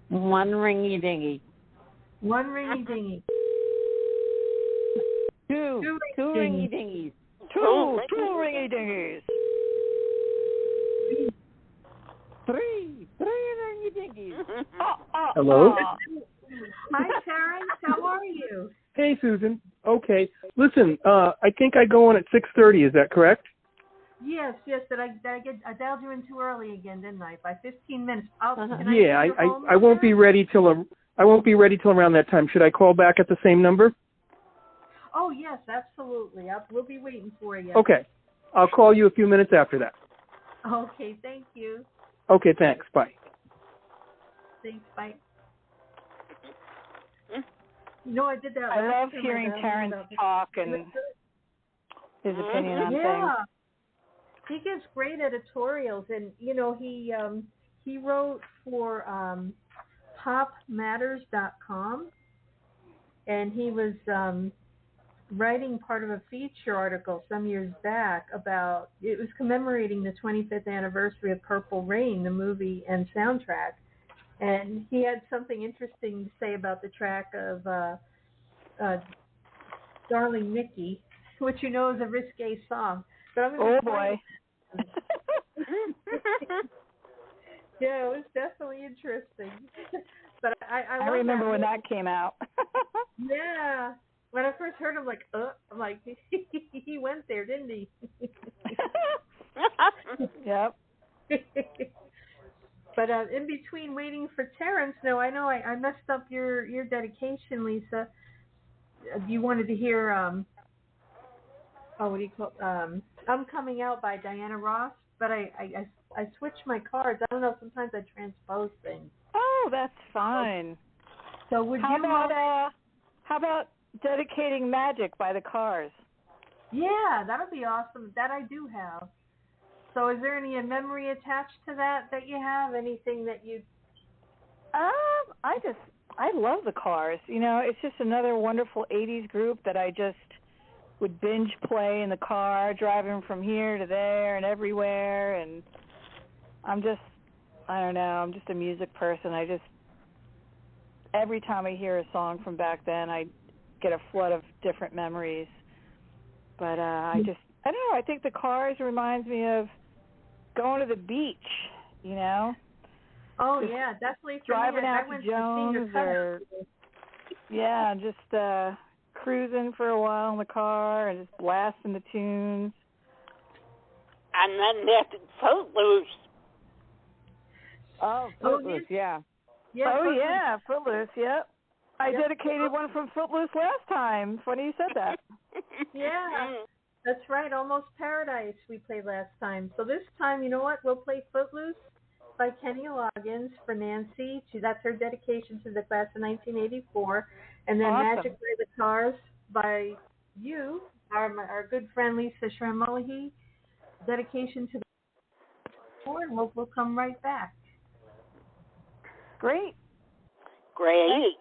One ringy dingy. One ringy dingy. Two ringy dingies. Two ringy dingies. Three ringy dingies. Hello? Hi, Terrence. How are you? Hey, Susan. Okay. Listen, I think I go on at 6:30. Is that correct? Yes. But I dialed you in too early again, didn't I? By 15 minutes. Yeah, I won't be ready till around that time. Should I call back at the same number? Oh yes, absolutely. We'll be waiting for you. Okay. I'll call you a few minutes after that. Okay. Thank you. Okay. Thanks. Bye. Thanks. Bye. You know, I did that. I love last time hearing I Terrence talk and his opinion on things. He gives great editorials, and you know, he wrote for popmatters.com, and he was writing part of a feature article some years back about, it was commemorating the 25th anniversary of Purple Rain, the movie and soundtrack. And he had something interesting to say about the track of Darling Nikki, which you know is a risque song. But I'm Oh boy. Yeah, it was definitely interesting. But I remember when that came out. Yeah. When I first heard him, I'm like, he went there, didn't he? Yep. But in between waiting for Terrence, no, I know I messed up your dedication, Lisa. You wanted to hear, what do you call I'm Coming Out by Diana Ross, but I switched my cards. I don't know, sometimes I transpose things. Oh, that's fine. So how about Dedicating Magic by the Cars? Yeah, that would be awesome. That I do have. So is there any memory attached to that you have? Anything that you... I love the Cars. You know, it's just another wonderful 80s group that I just would binge play in the car, driving from here to there and everywhere. And I don't know, I'm just a music person. Every time I hear a song from back then, I get a flood of different memories. But I don't know, I think the Cars reminds me of going to the beach, you know? Oh, just yeah, definitely. For driving me, out to Jones just cruising for a while in the car and just blasting the tunes. And then there's Footloose. Oh, Footloose, yeah. Yeah, Footloose, yep. I dedicated one from Footloose last time. Funny you said that. Yeah, that's right. Almost Paradise we played last time. So this time, you know what? We'll play Footloose by Kenny Loggins for Nancy. That's her dedication to the class of 1984. And then Awesome. Magic by the Cars by you, our good friend Lisa Schramm-Mullihy. Dedication to the board. We'll come right back. Great. Great.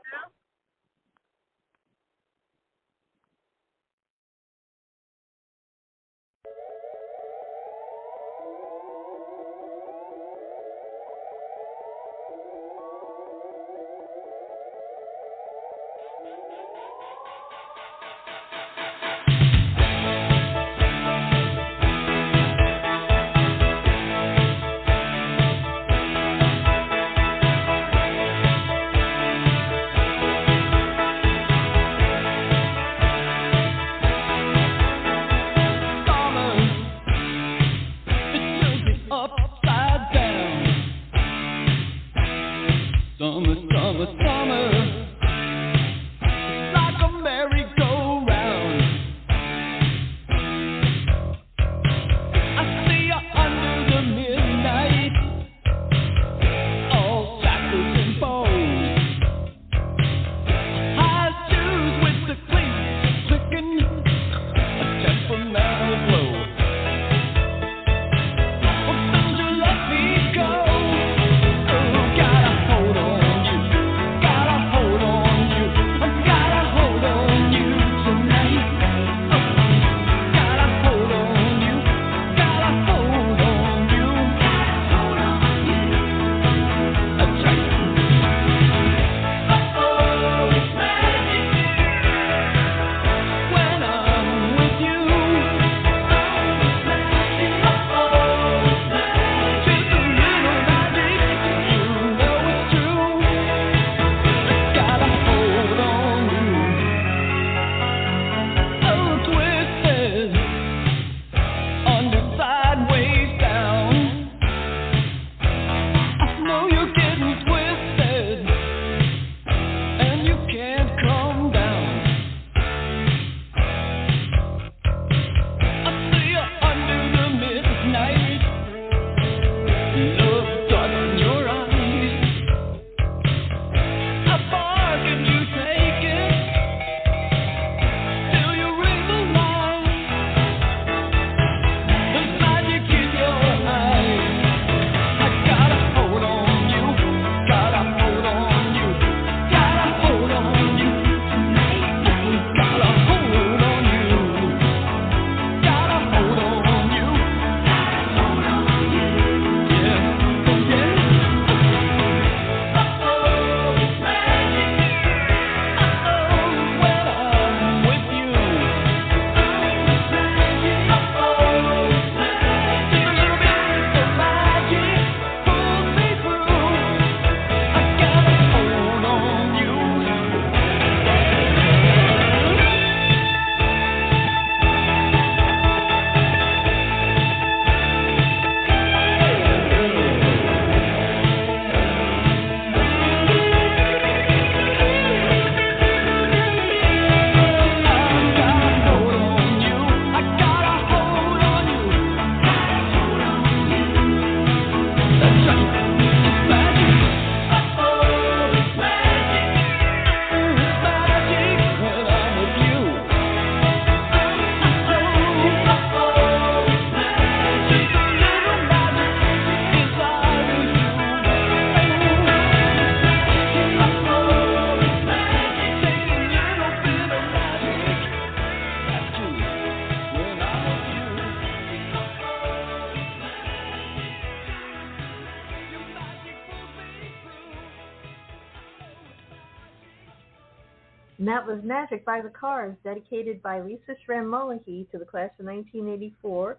And that was Magic by the Cars, dedicated by Lisa Schramm-Mullahy to the class of 1984.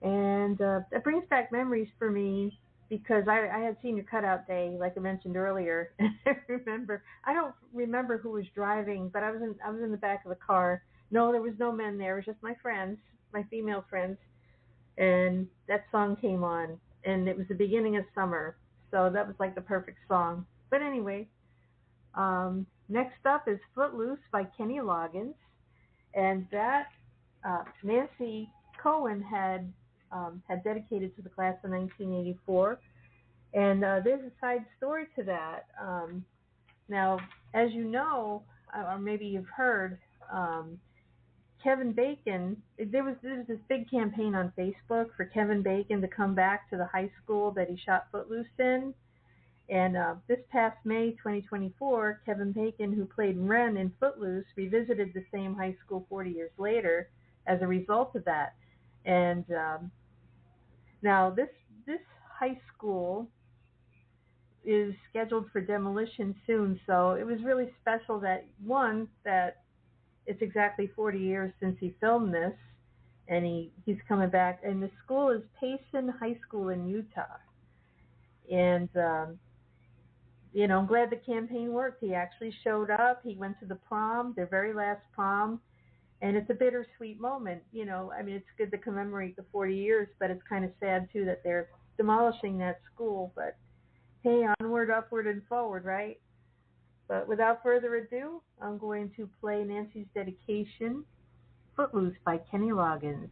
And that brings back memories for me because I had senior cutout day, like I mentioned earlier. I don't remember who was driving, but I was in the back of the car. No, there was no men there. It was just my friends, my female friends. And that song came on, and it was the beginning of summer. So that was like the perfect song. But anyway, next up is Footloose by Kenny Loggins. And that Nancy Cohen had dedicated to the class of 1984. And there's a side story to that. Now, as you know, or maybe you've heard, Kevin Bacon, there was this big campaign on Facebook for Kevin Bacon to come back to the high school that he shot Footloose in. And this past May 2024, Kevin Bacon, who played Ren in Footloose, revisited the same high school 40 years later as a result of that. And now this high school is scheduled for demolition soon, so it was really special that it's exactly 40 years since he filmed this, and he's coming back. And the school is Payson High School in Utah. And I'm glad the campaign worked. He actually showed up. He went to the prom, their very last prom, and it's a bittersweet moment. It's good to commemorate the 40 years, but it's kind of sad too that they're demolishing that school. But hey, onward, upward, and forward, right? But without further ado, I'm going to play Nancy's dedication, Footloose by Kenny Loggins.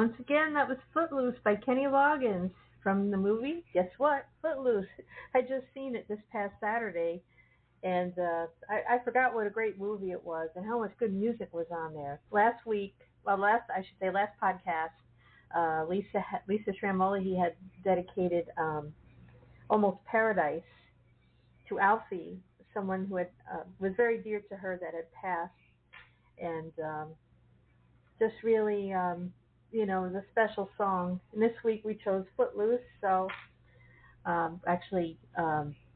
once again, that was Footloose by Kenny Loggins from the movie. Guess what? Footloose. I just seen it this past Saturday, and I forgot what a great movie it was and how much good music was on there. Last podcast, Lisa Shramoli, he had dedicated Almost Paradise to Alfie, someone who had was very dear to her that had passed, and just really, the special song. And this week we chose Footloose, so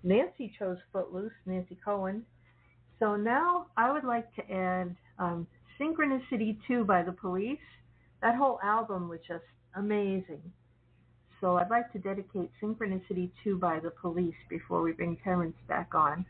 Nancy chose Footloose, Nancy Cohen. So now I would like to add Synchronicity 2 by The Police. That whole album was just amazing. So I'd like to dedicate Synchronicity 2 by The Police before we bring Terrence back on.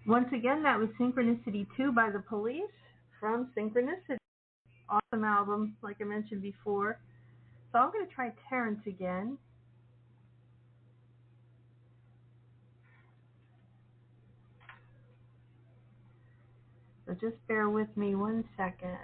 Once again, that was Synchronicity 2 by The Police from Synchronicity. Awesome album, like I mentioned before. So I'm going to try Terrence again. So just bear with me 1 second.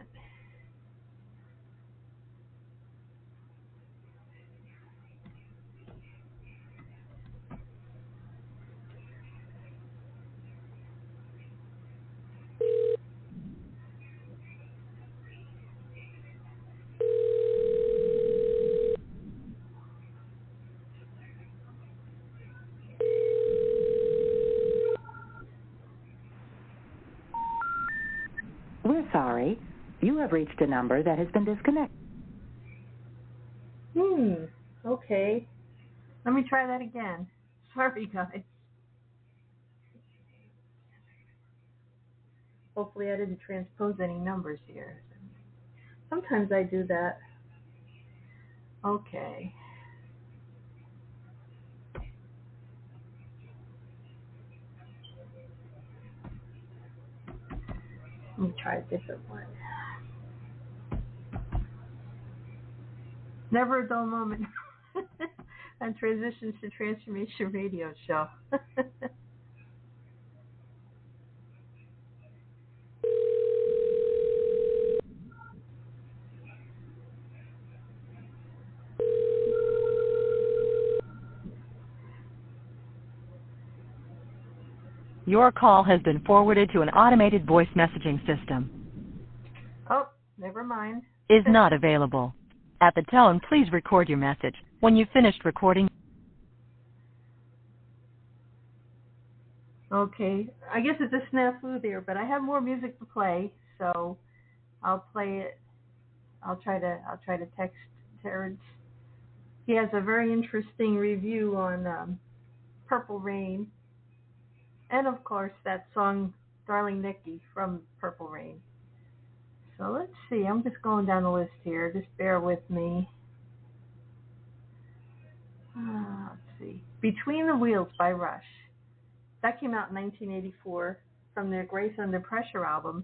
We're sorry. You have reached a number that has been disconnected. Okay. Let me try that again. Sorry, guys. Hopefully I didn't transpose any numbers here. Sometimes I do that. Okay. Let me try a different one. Never a dull moment on Transitions to Transformation Radio Show. Your call has been forwarded to an automated voice messaging system. Oh, never mind. Is not available. At the tone, please record your message. When you've finished recording... Okay, I guess it's a snafu there, but I have more music to play, so I'll play it. I'll try to text Terrence. He has a very interesting review on Purple Rain, and of course that song Darling Nikki from Purple Rain. So let's see. I'm just going down the list here. Just bear with me. Let's see. Between the Wheels by Rush. That came out in 1984 from their Grace Under Pressure album.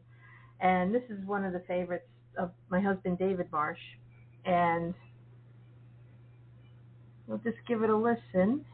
And this is one of the favorites of my husband, David Marsh. And we'll just give it a listen.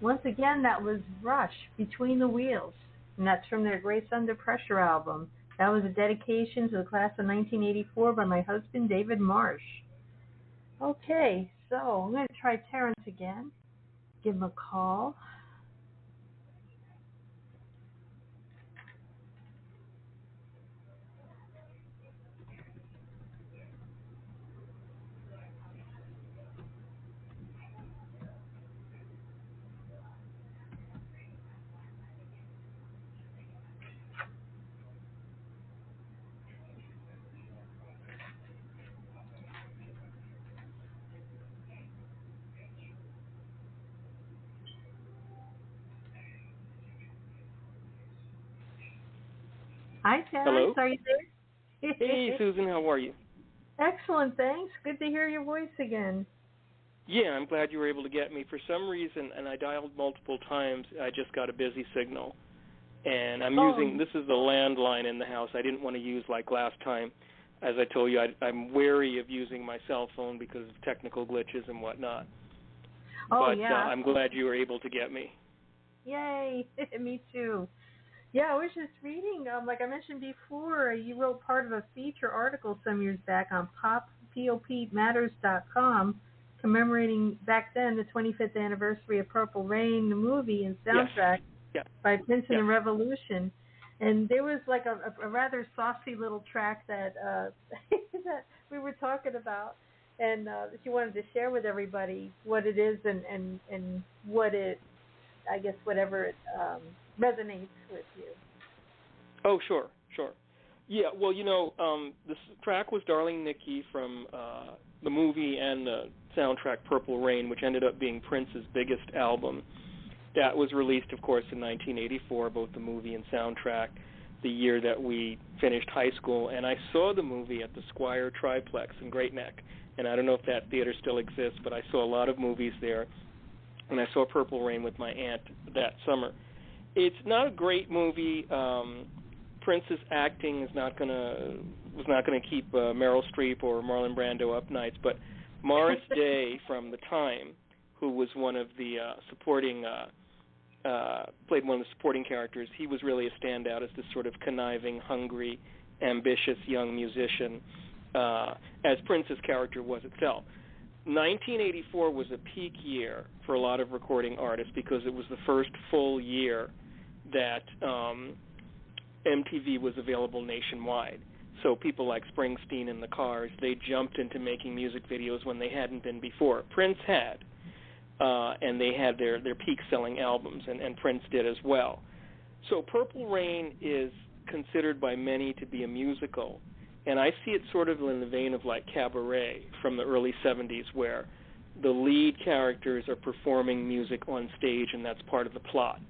Once again, that was Rush, Between the Wheels, and that's from their Grace Under Pressure album. That was a dedication to the class of 1984 by my husband, David Marsh. Okay, so I'm going to try Terrence again. Give him a call. Hi, Terrence. Hello. Are you there? Hey, Susan. How are you? Excellent, thanks. Good to hear your voice again. Yeah, I'm glad you were able to get me. For some reason, and I dialed multiple times, I just got a busy signal. And I'm using, this is the landline in the house. I didn't want to use like last time. As I told you, I'm wary of using my cell phone because of technical glitches and whatnot. But I'm glad you were able to get me. Yay. Me too. Yeah, I was just reading, like I mentioned before, you wrote part of a feature article some years back on popmatters.com commemorating back then the 25th anniversary of Purple Rain, the movie and soundtrack by Prince and the Revolution. And there was like a rather saucy little track that that we were talking about, and that you wanted to share with everybody what it is and what it, I guess, whatever it resonates with you. Oh, sure. Yeah, well, this track was Darling Nikki from the movie and the soundtrack Purple Rain, which ended up being Prince's biggest album. That was released, of course, in 1984, both the movie and soundtrack, the year that we finished high school. And I saw the movie at the Squire Triplex in Great Neck. And I don't know if that theater still exists, but I saw a lot of movies there. And I saw Purple Rain with my aunt that summer. It's not a great movie. Prince's acting was not going to keep Meryl Streep or Marlon Brando up nights, but Morris Day from the time, who was one of the played one of the supporting characters, he was really a standout as this sort of conniving, hungry, ambitious young musician, as Prince's character was itself. 1984 was a peak year for a lot of recording artists because it was the first full year that MTV was available nationwide. So people like Springsteen and the Cars, they jumped into making music videos when they hadn't been before. Prince had, and they had their peak-selling albums, and Prince did as well. So Purple Rain is considered by many to be a musical, and I see it sort of in the vein of like Cabaret from the early 70s, where the lead characters are performing music on stage, and that's part of the plot.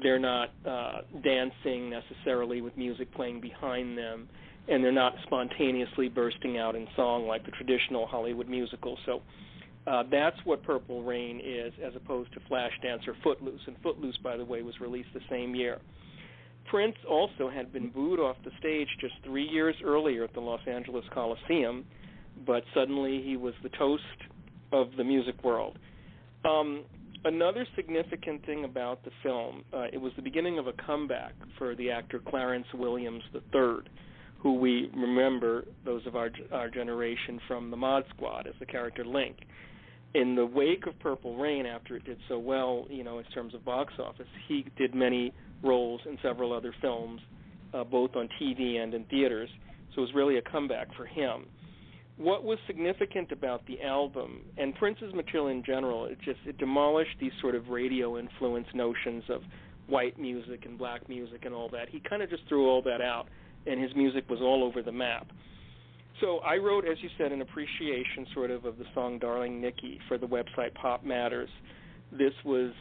They're not dancing necessarily with music playing behind them, and they're not spontaneously bursting out in song like the traditional Hollywood musical. So that's what Purple Rain is, as opposed to Flashdance or Footloose. And Footloose, by the way, was released the same year. Prince also had been booed off the stage just 3 years earlier at the Los Angeles Coliseum, but suddenly he was the toast of the music world. Another significant thing about the film, it was the beginning of a comeback for the actor Clarence Williams III, who we remember, those of our generation, from the Mod Squad as the character Link. In the wake of Purple Rain, after it did so well, in terms of box office, he did many roles in several other films, both on TV and in theaters. So it was really a comeback for him. What was significant about the album, and Prince's material in general, it demolished these sort of radio-influenced notions of white music and black music and all that. He kind of just threw all that out, and his music was all over the map. So I wrote, as you said, an appreciation sort of the song Darling Nikki for the website Pop Matters. This was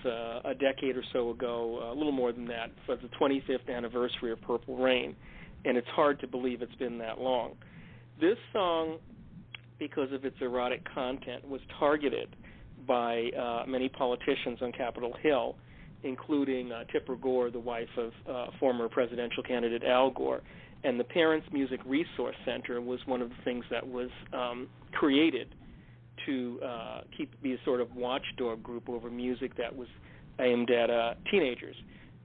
a decade or so ago, a little more than that, for the 25th anniversary of Purple Rain, and it's hard to believe it's been that long. This song, because of its erotic content, was targeted by many politicians on Capitol Hill, including Tipper Gore, the wife of former presidential candidate Al Gore. And the Parents Music Resource Center was one of the things that was created to be a sort of watchdog group over music that was aimed at teenagers.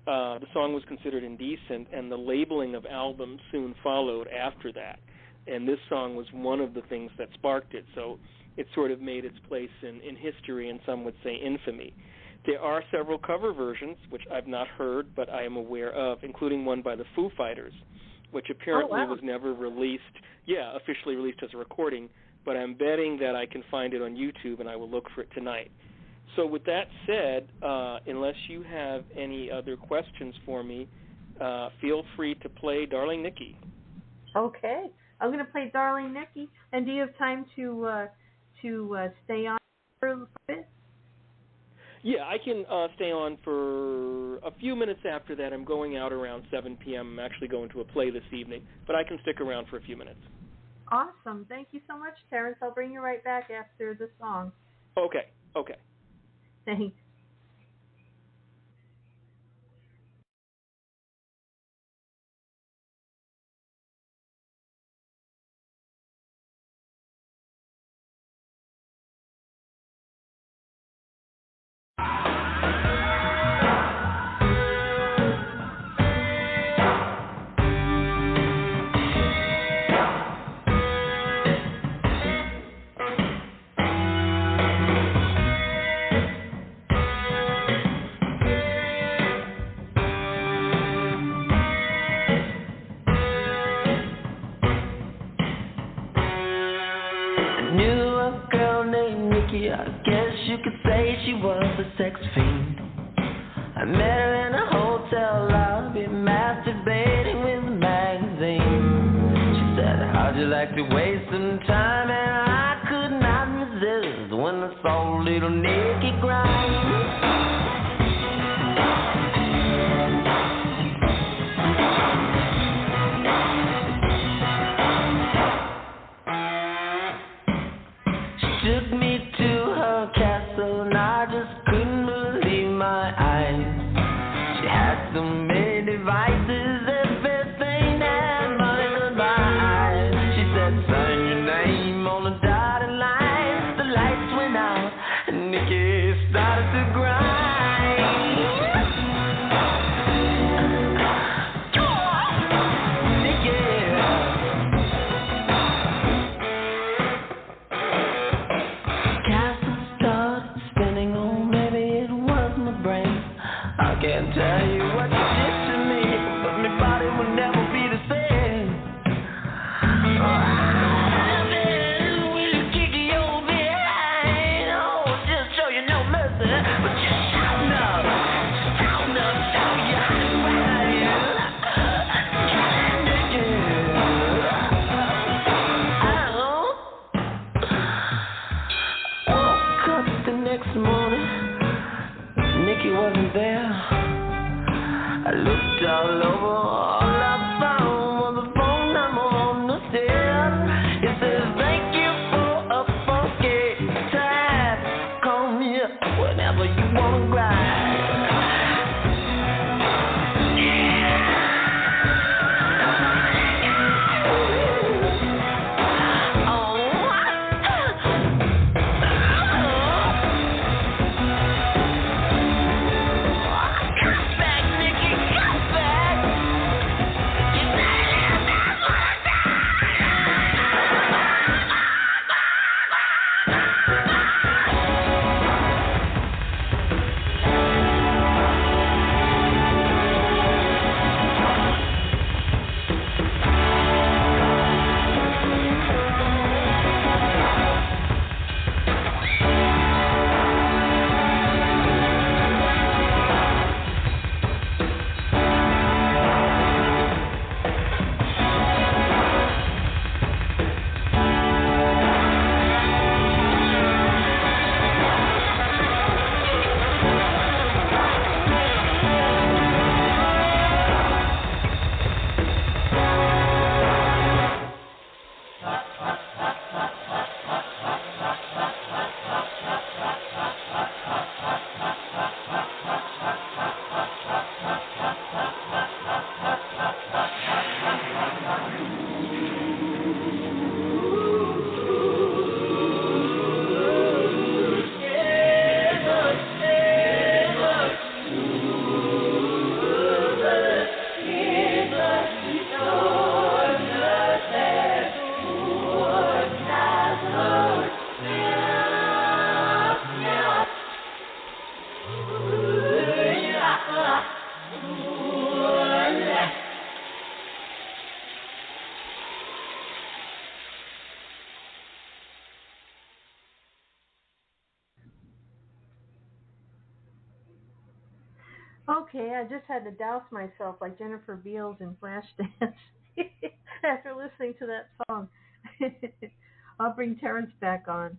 The song was considered indecent, and the labeling of albums soon followed after that. And this song was one of the things that sparked it. So it sort of made its place in history, and some would say infamy. There are several cover versions, which I've not heard, but I am aware of, including one by the Foo Fighters, which apparently was never released, officially released as a recording, but I'm betting that I can find it on YouTube, and I will look for it tonight. So with that said, unless you have any other questions for me, feel free to play Darling Nikki. Okay. I'm going to play Darling Nikki. And do you have time to stay on for a bit? Yeah, I can stay on for a few minutes after that. I'm going out around 7 p.m. I'm actually going to a play this evening, but I can stick around for a few minutes. Awesome. Thank you so much, Terrence. I'll bring you right back after the song. Okay. Thanks. I guess you could say she was a sex fiend. I met her in a hotel lobby, masturbating with a magazine. She said, how'd you like to waste some time? And I could not resist when I saw little Nikki grind. Took me to her castle and I just couldn't believe my eyes. She had so many devices, everything had money to buy. She said, sign your name on the dotted line. The lights went out and Nikki started to grind. I can't tell you what you did to me, but my body will never be the same. Will you kick your behind? Oh, just show you no mercy, but just shout up, shout you woke up the next morning, Nikki wasn't there. I looked all over, all I found was a phone number on the stairs. It says, thank you for a funky time. Call me up whenever you wanna grind. Okay, I just had to douse myself like Jennifer Beals in Flashdance after listening to that song. I'll bring Terrence back on.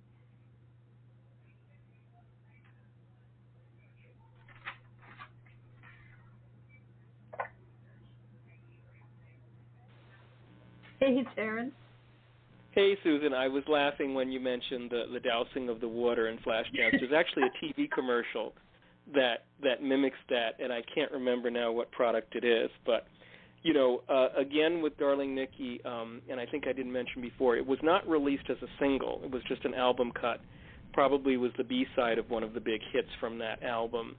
Hey, Terrence. Hey, Susan, I was laughing when you mentioned the dousing of the water in Flashdance. There's actually a TV commercial that mimics that, and I can't remember now what product it is. But, you know, again with Darling Nikki, and I think I didn't mention before, it was not released as a single. It was just an album cut. Probably was the B-side of one of the big hits from that album.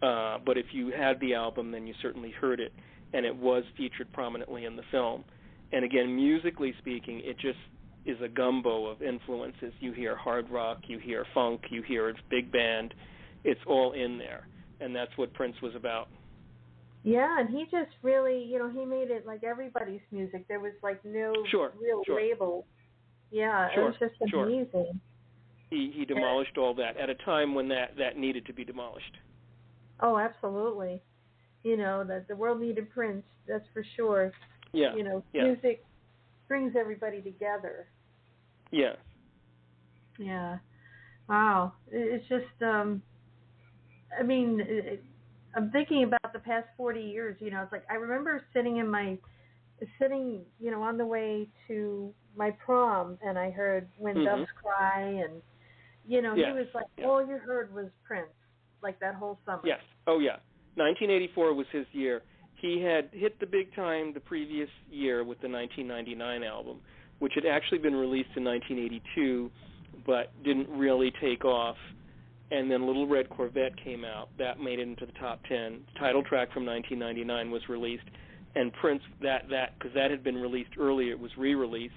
But if you had the album, then you certainly heard it, and it was featured prominently in the film. And again, musically speaking, it just is a gumbo of influences. You hear hard rock, you hear funk, you hear its big band. It's all in there, and that's what Prince was about. Yeah, and he just really, you know, he made it like everybody's music. There was like no real label. Yeah, it was just amazing. He demolished all that at a time when that needed to be demolished. Oh, absolutely. You know, that the world needed Prince, that's for sure. Yeah. You know, music brings everybody together. Yeah. Yeah. Wow. It's just, I mean, I'm thinking about the past 40 years, you know, it's like I remember sitting, you know, on the way to my prom, and I heard When Doves Cry, and, you know, he was like, all you heard was Prince, like that whole summer. Yes. Oh, yeah. 1984 was his year. He had hit the big time the previous year with the 1999 album, which had actually been released in 1982, but didn't really take off. And then Little Red Corvette came out. That made it into the top 10. The title track from 1999 was released. And Prince, because that had been released earlier, it was re-released.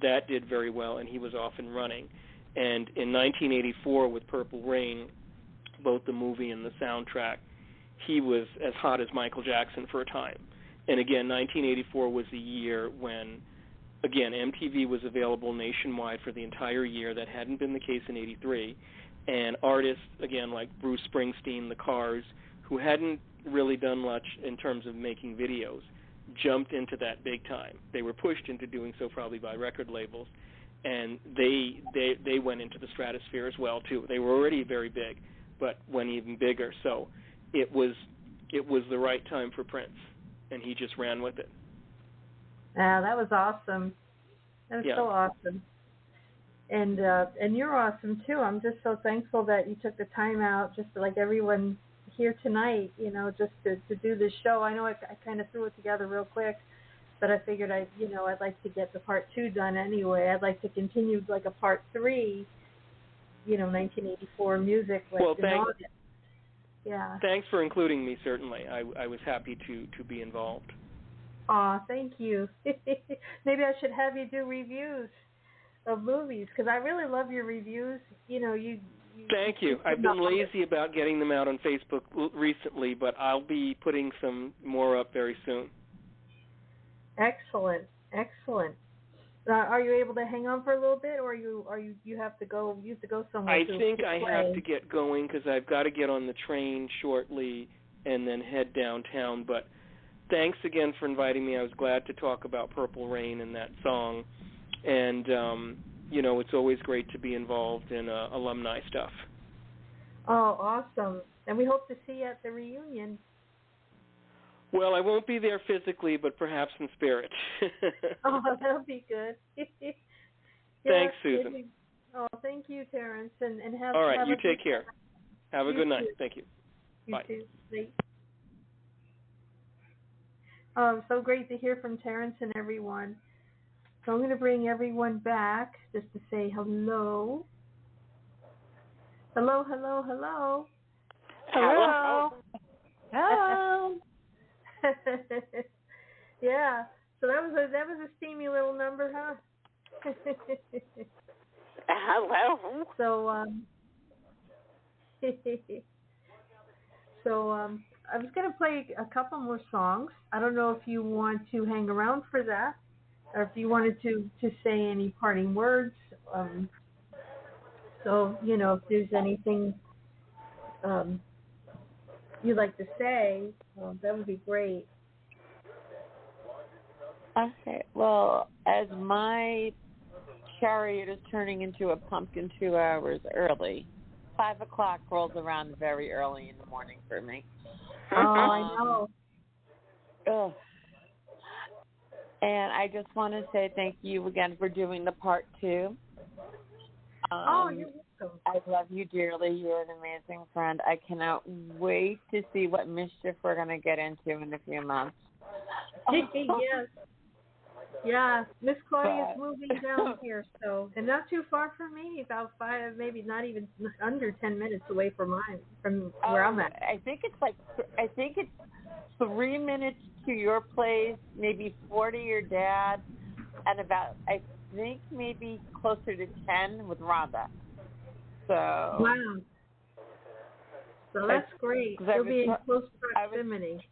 That did very well, and he was off and running. And in 1984 with Purple Rain, both the movie and the soundtrack, he was as hot as Michael Jackson for a time. And again, 1984 was the year when, again, MTV was available nationwide for the entire year. That hadn't been the case in 83. And artists, again, like Bruce Springsteen, The Cars, who hadn't really done much in terms of making videos, jumped into that big time. They were pushed into doing so probably by record labels, and they went into the stratosphere as well, too. They were already very big, but went even bigger. So it was the right time for Prince, and he just ran with it. Yeah, that was awesome. That was so awesome. And you're awesome too. I'm just so thankful that you took the time out, just like everyone here tonight, you know, just to do this show. I know I kind of threw it together real quick, but I figured I'd like to get the part 2 done anyway. I'd like to continue like a part 3, you know, 1984 music. Well, thanks for including me. Certainly, I was happy to be involved. Aw, thank you. Maybe I should have you do reviews of movies, because I really love your reviews. You know, you Thank you. I've been lazy about getting them out on Facebook recently, but I'll be putting some more up very soon. Excellent. Are you able to hang on for a little bit, or you have to go? You have to go somewhere. I think I have to get going because I've got to get on the train shortly and then head downtown. But thanks again for inviting me. I was glad to talk about Purple Rain and that song. And, you know, it's always great to be involved in alumni stuff. Oh, awesome. And we hope to see you at the reunion. Well, I won't be there physically, but perhaps in spirit. Oh, that'll be good. Thanks, Susan. Oh, thank you, Terrence. And have All right, have you take care. Have a good night. Too. Thank you. You Bye. too. Bye. So great to hear from Terrence and everyone. So I'm going to bring everyone back just to say hello. Hello. Hello. Yeah. So that was a steamy little number, huh? Hello. So I was going to play a couple more songs. I don't know if you want to hang around for that, or if you wanted to say any parting words. So, you know, if there's anything you'd like to say, that would be great. Okay. Well, as my chariot is turning into a pumpkin 2 hours early, 5 o'clock rolls around very early in the morning for me. Oh, I know. Ugh. And I just want to say thank you again for doing the part 2. You're welcome. I love you dearly. You're an amazing friend. I cannot wait to see what mischief we're going to get into in a few months. Yes. Yeah, Miss Claudia's moving down here, and not too far from me, about 5, maybe not even under 10 minutes away from where I'm at. I think it's 3 minutes to your place, maybe 4 to your dad, and about, I think, maybe closer to 10 with Rhonda. So. Wow. So that's great. You'll be in close proximity.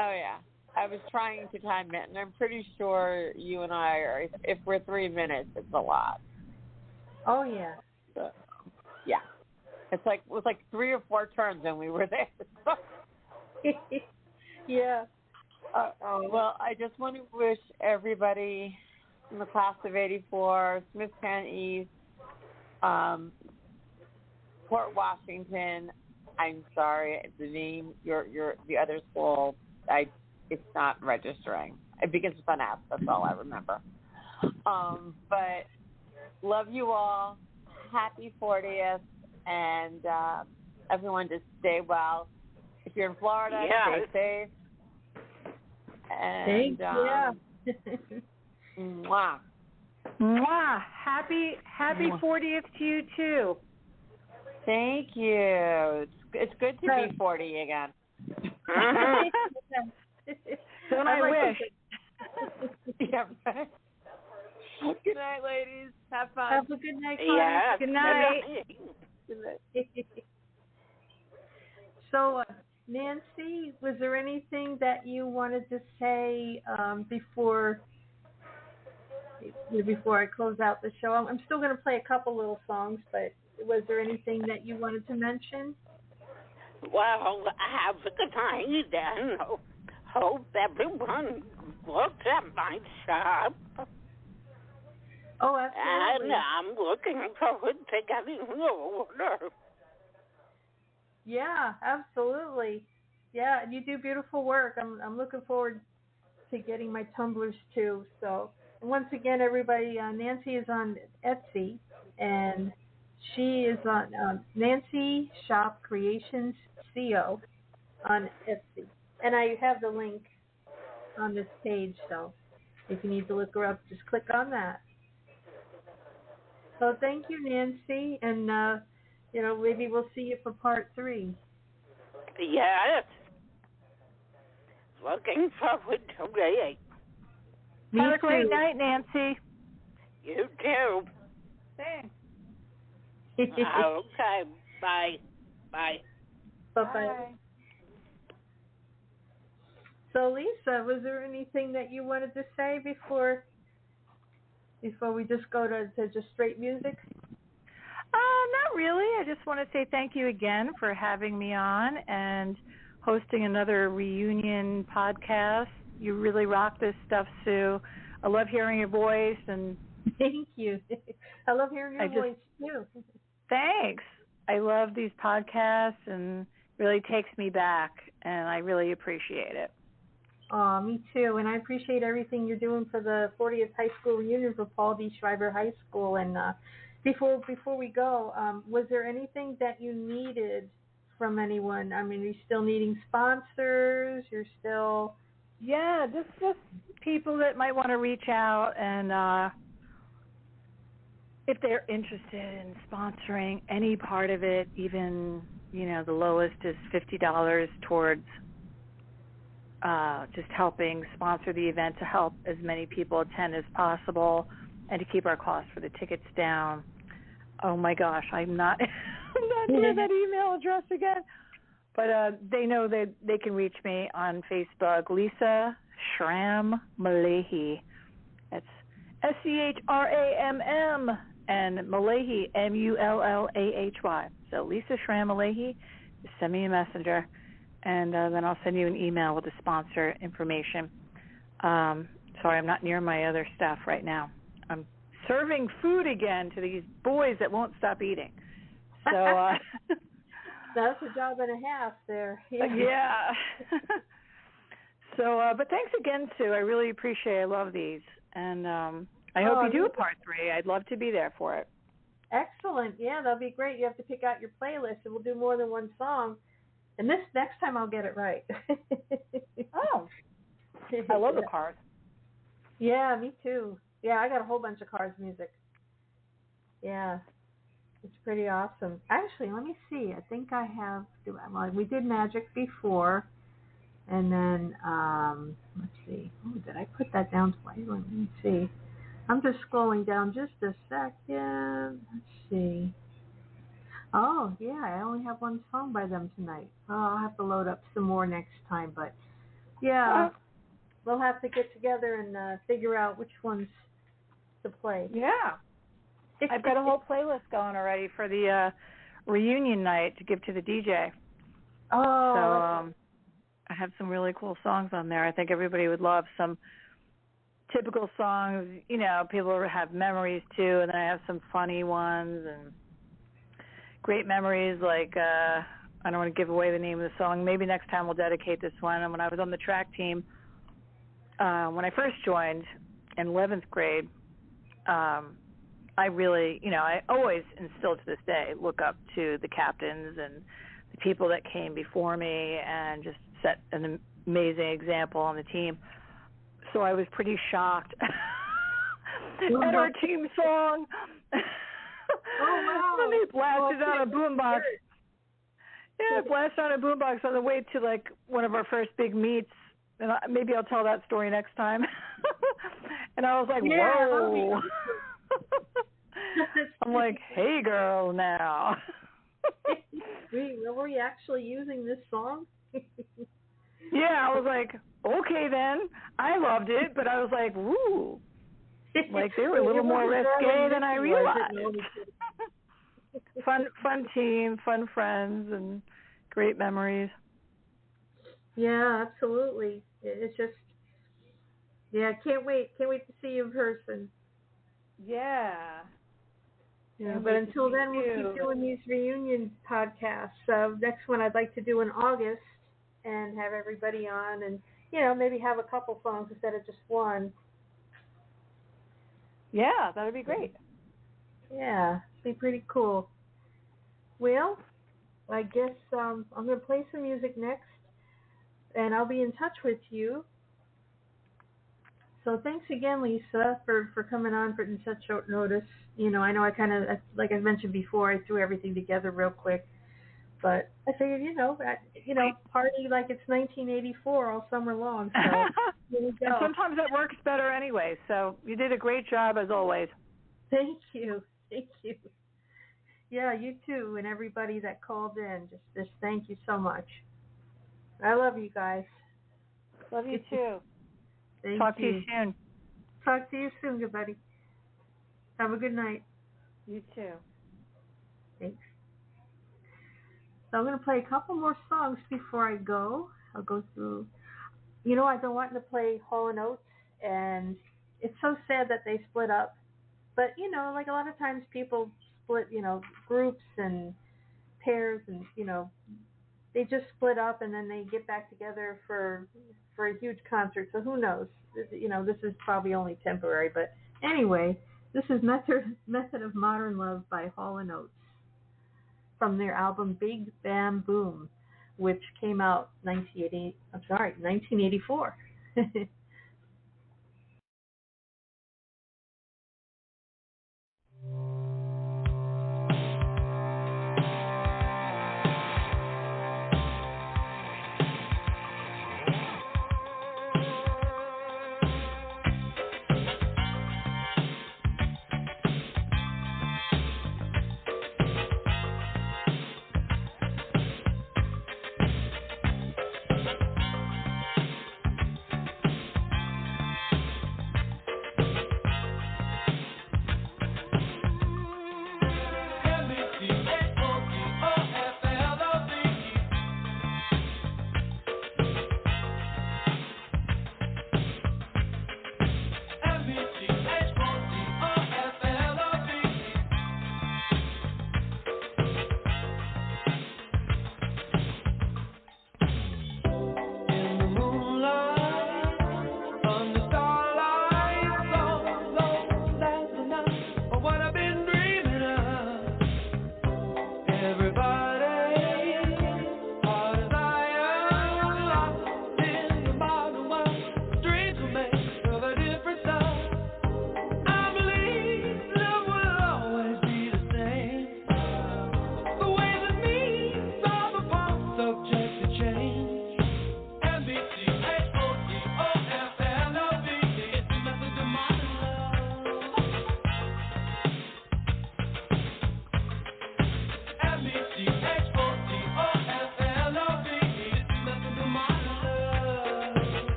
Oh, yeah. I was trying to time it, and I'm pretty sure you and I are, if we're 3 minutes, it's a lot. Oh, yeah. So, yeah. It was like 3 or 4 turns and we were there. Yeah. Well, I just want to wish everybody in the class of '84, Smith Penn East, Port Washington. I'm sorry, the name, the other school, it's not registering. It begins with an F. That's all I remember. But love you all. Happy 40th, and everyone just stay well. If you're in Florida, stay safe. And yeah. Mwah. Mwah. Happy 40th to you too. Thank you. It's good to be 40 again. Don't I wish? Yeah, right. Good night, ladies. Have fun. Have a good night, Claudia. Yeah. Good night. Good night. So, Nancy, was there anything that you wanted to say before I close out the show? I'm still going to play a couple little songs, but was there anything that you wanted to mention? Well, have a good night, and hope everyone looks at my shop. Oh, absolutely. And I'm looking forward to getting the order. Yeah, absolutely. Yeah, you do beautiful work. I'm looking forward to getting my tumblers too. So, once again, everybody, Nancy is on Etsy, and she is on Nancy Shop Creations CO on Etsy. And I have the link on this page, so if you need to look her up, just click on that. So thank you, Nancy, and maybe we'll see you for part 3. Yes. Looking forward to it. Have a great night, Nancy. You too. Thanks. Okay. Bye. Bye. Bye-bye. So, Lisa, was there anything that you wanted to say before we just go to just straight music? Not really. I just want to say thank you again for having me on and hosting another reunion podcast. You really rock this stuff, Sue. I love hearing your voice. And thank you. I love hearing your voice, too. Thanks. I love these podcasts, and it really takes me back, and I really appreciate it. Oh, me too. And I appreciate everything you're doing for the 40th high school reunion for Paul D. Schreiber High School. And before we go, was there anything that you needed from anyone? I mean, are you still needing sponsors? You're still... Yeah, just people that might want to reach out, and if they're interested in sponsoring any part of it, even, the lowest is $50 towards just helping sponsor the event to help as many people attend as possible and to keep our costs for the tickets down. Oh my gosh, I'm not near that email address again. But they know that they can reach me on Facebook, Lisa Schramm Malahy. That's SCHRAMM and Malahy, MULLAHY. So Lisa Schramm Malahy. send me a messenger, and then I'll send you an email with the sponsor information. Sorry, I'm not near my other staff right now. I'm serving food again to these boys that won't stop eating. So that's a job and a half there. Yeah. So, but thanks again, Sue. I really appreciate it. I love these. And I hope you do a part 3. I'd love to be there for it. Excellent. Yeah, that'll be great. You have to pick out your playlist, and we'll do more than one song. And this next time I'll get it right. Oh. I love the Cars. Yeah, me too. Yeah, I got a whole bunch of Cars music. Yeah. It's pretty awesome. Actually, let me see. I think I have. Well, we did Magic before, and then let's see. Oh, did I put that down twice? Let me see. I'm just scrolling down just a second. Let's see. Oh, yeah. I only have one song by them tonight. Oh, I'll have to load up some more next time. But yeah, we'll have to get together and figure out which ones to play. Yeah. I've got a whole playlist going already for the reunion night to give to the DJ. Oh. So I have some really cool songs on there. I think everybody would love some typical songs. You know, people have memories too, and then I have some funny ones and great memories like I don't want to give away the name of the song. Maybe next time we'll dedicate this one. And when I was on the track team, when I first joined in 11th grade, I really, I always, and still to this day, look up to the captains and the people that came before me and just set an amazing example on the team. So I was pretty shocked at our team song. Oh, wow. Then they blasted out a boombox. Yeah, blasted out a boombox on the way to, like, one of our first big meets. And maybe I'll tell that story next time. And I was like, whoa. I'm like, hey, girl, now. Were you actually using this song? Yeah, I was like, okay, then. I loved it, but I was like, woo. Like, they were a little more risque than I realized. Fun team, fun friends, and great memories. Yeah, absolutely. It's just, yeah, can't wait to see you in person. Yeah. Yeah, but until then, we'll keep doing these reunion podcasts. Next one I'd like to do in August and have everybody on and, maybe have a couple songs instead of just one. Yeah, that would be great. Yeah, it'd be pretty cool. Well, I guess I'm going to play some music next, and I'll be in touch with you. So thanks again, Lisa, for coming on in such short notice. I know I kind of, like I mentioned before, I threw everything together real quick. But I figured, party like it's 1984 all summer long. So here we go. And sometimes it works better anyway. So you did a great job as always. Thank you. Yeah, you too, and everybody that called in. Just thank you so much. I love you guys. Love you too. Talk to you soon. Talk to you soon, good buddy. Have a good night. You too. Thanks. So I'm going to play a couple more songs before I go. I'll go through. I've been wanting to play Hall & Oates, and it's so sad that they split up. But, like a lot of times people split, groups and pairs, and, they just split up and then they get back together for a huge concert. So who knows? This is probably only temporary. But anyway, this is Method of Modern Love by Hall & Oates from their album Big Bam Boom, which came out 1984.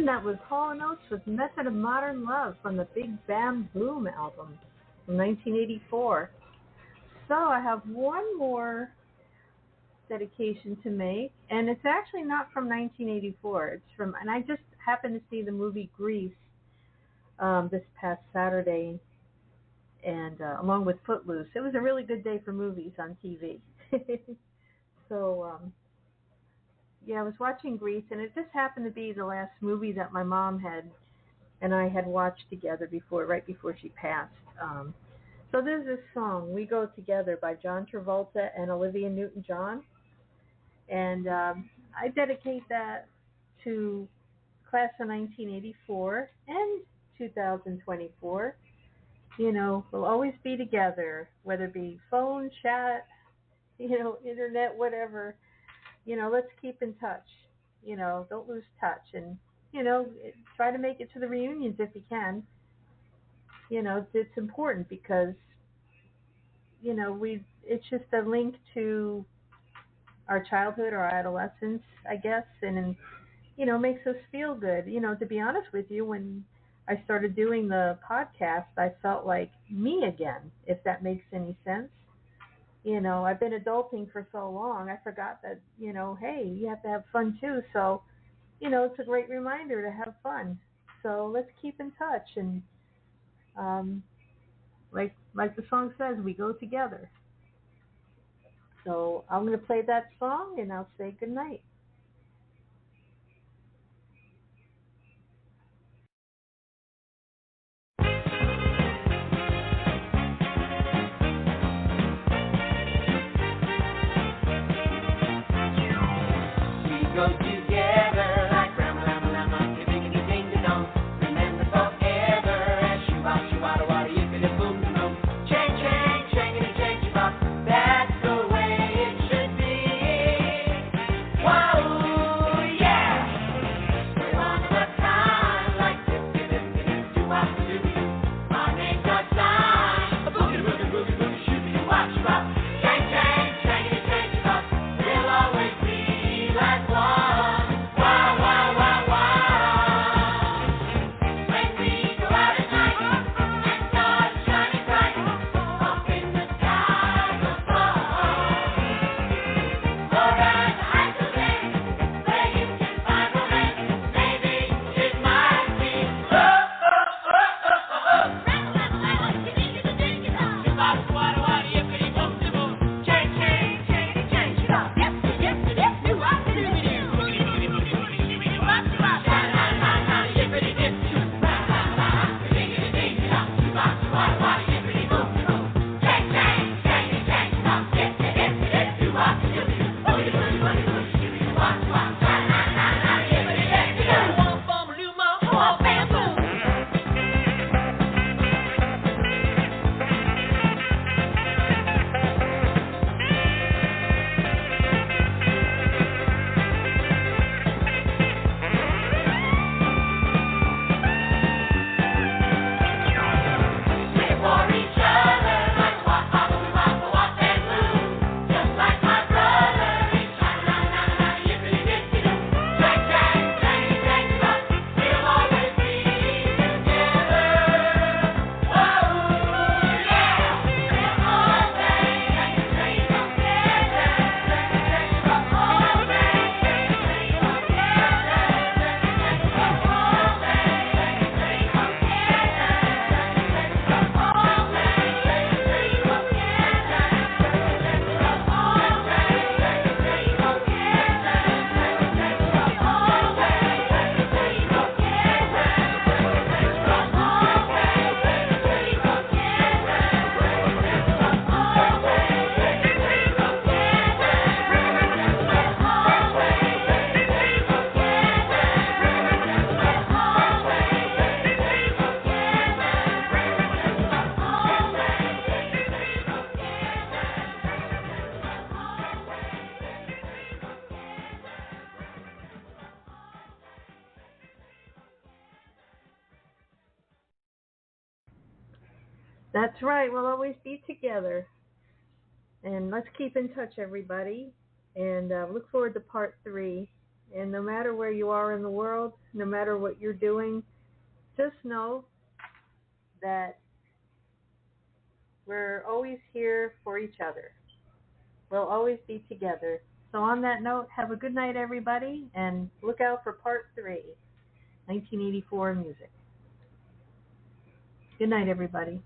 that was Hall & Oates with Method of Modern Love from the Big Bam Boom album from 1984. So I have one more dedication to make, and it's actually not from 1984. It's from, and I just happened to see the movie Grease this past Saturday, and along with Footloose. It was a really good day for movies on TV. So, yeah, I was watching Grease, and it just happened to be the last movie that my mom and I had watched together right before she passed. So there's this song, We Go Together, by John Travolta and Olivia Newton-John. And I dedicate that to class of 1984 and 2024. You know, we'll always be together, whether it be phone, chat, internet, whatever. Let's keep in touch. Don't lose touch. And, try to make it to the reunions if you can. It's important because, it's just a link to our childhood, our adolescence, I guess, and makes us feel good. To be honest with you, when I started doing the podcast, I felt like me again, if that makes any sense. I've been adulting for so long, I forgot that, hey, you have to have fun too. So, it's a great reminder to have fun. So let's keep in touch. And like the song says, we go together. So I'm going to play that song, and I'll say good night. That's right. We'll always be together. And let's keep in touch, everybody. And look forward to part 3. And no matter where you are in the world, no matter what you're doing, just know that we're always here for each other. We'll always be together. So on that note, have a good night, everybody, and look out for Part 3, 1984 music. Good night, everybody.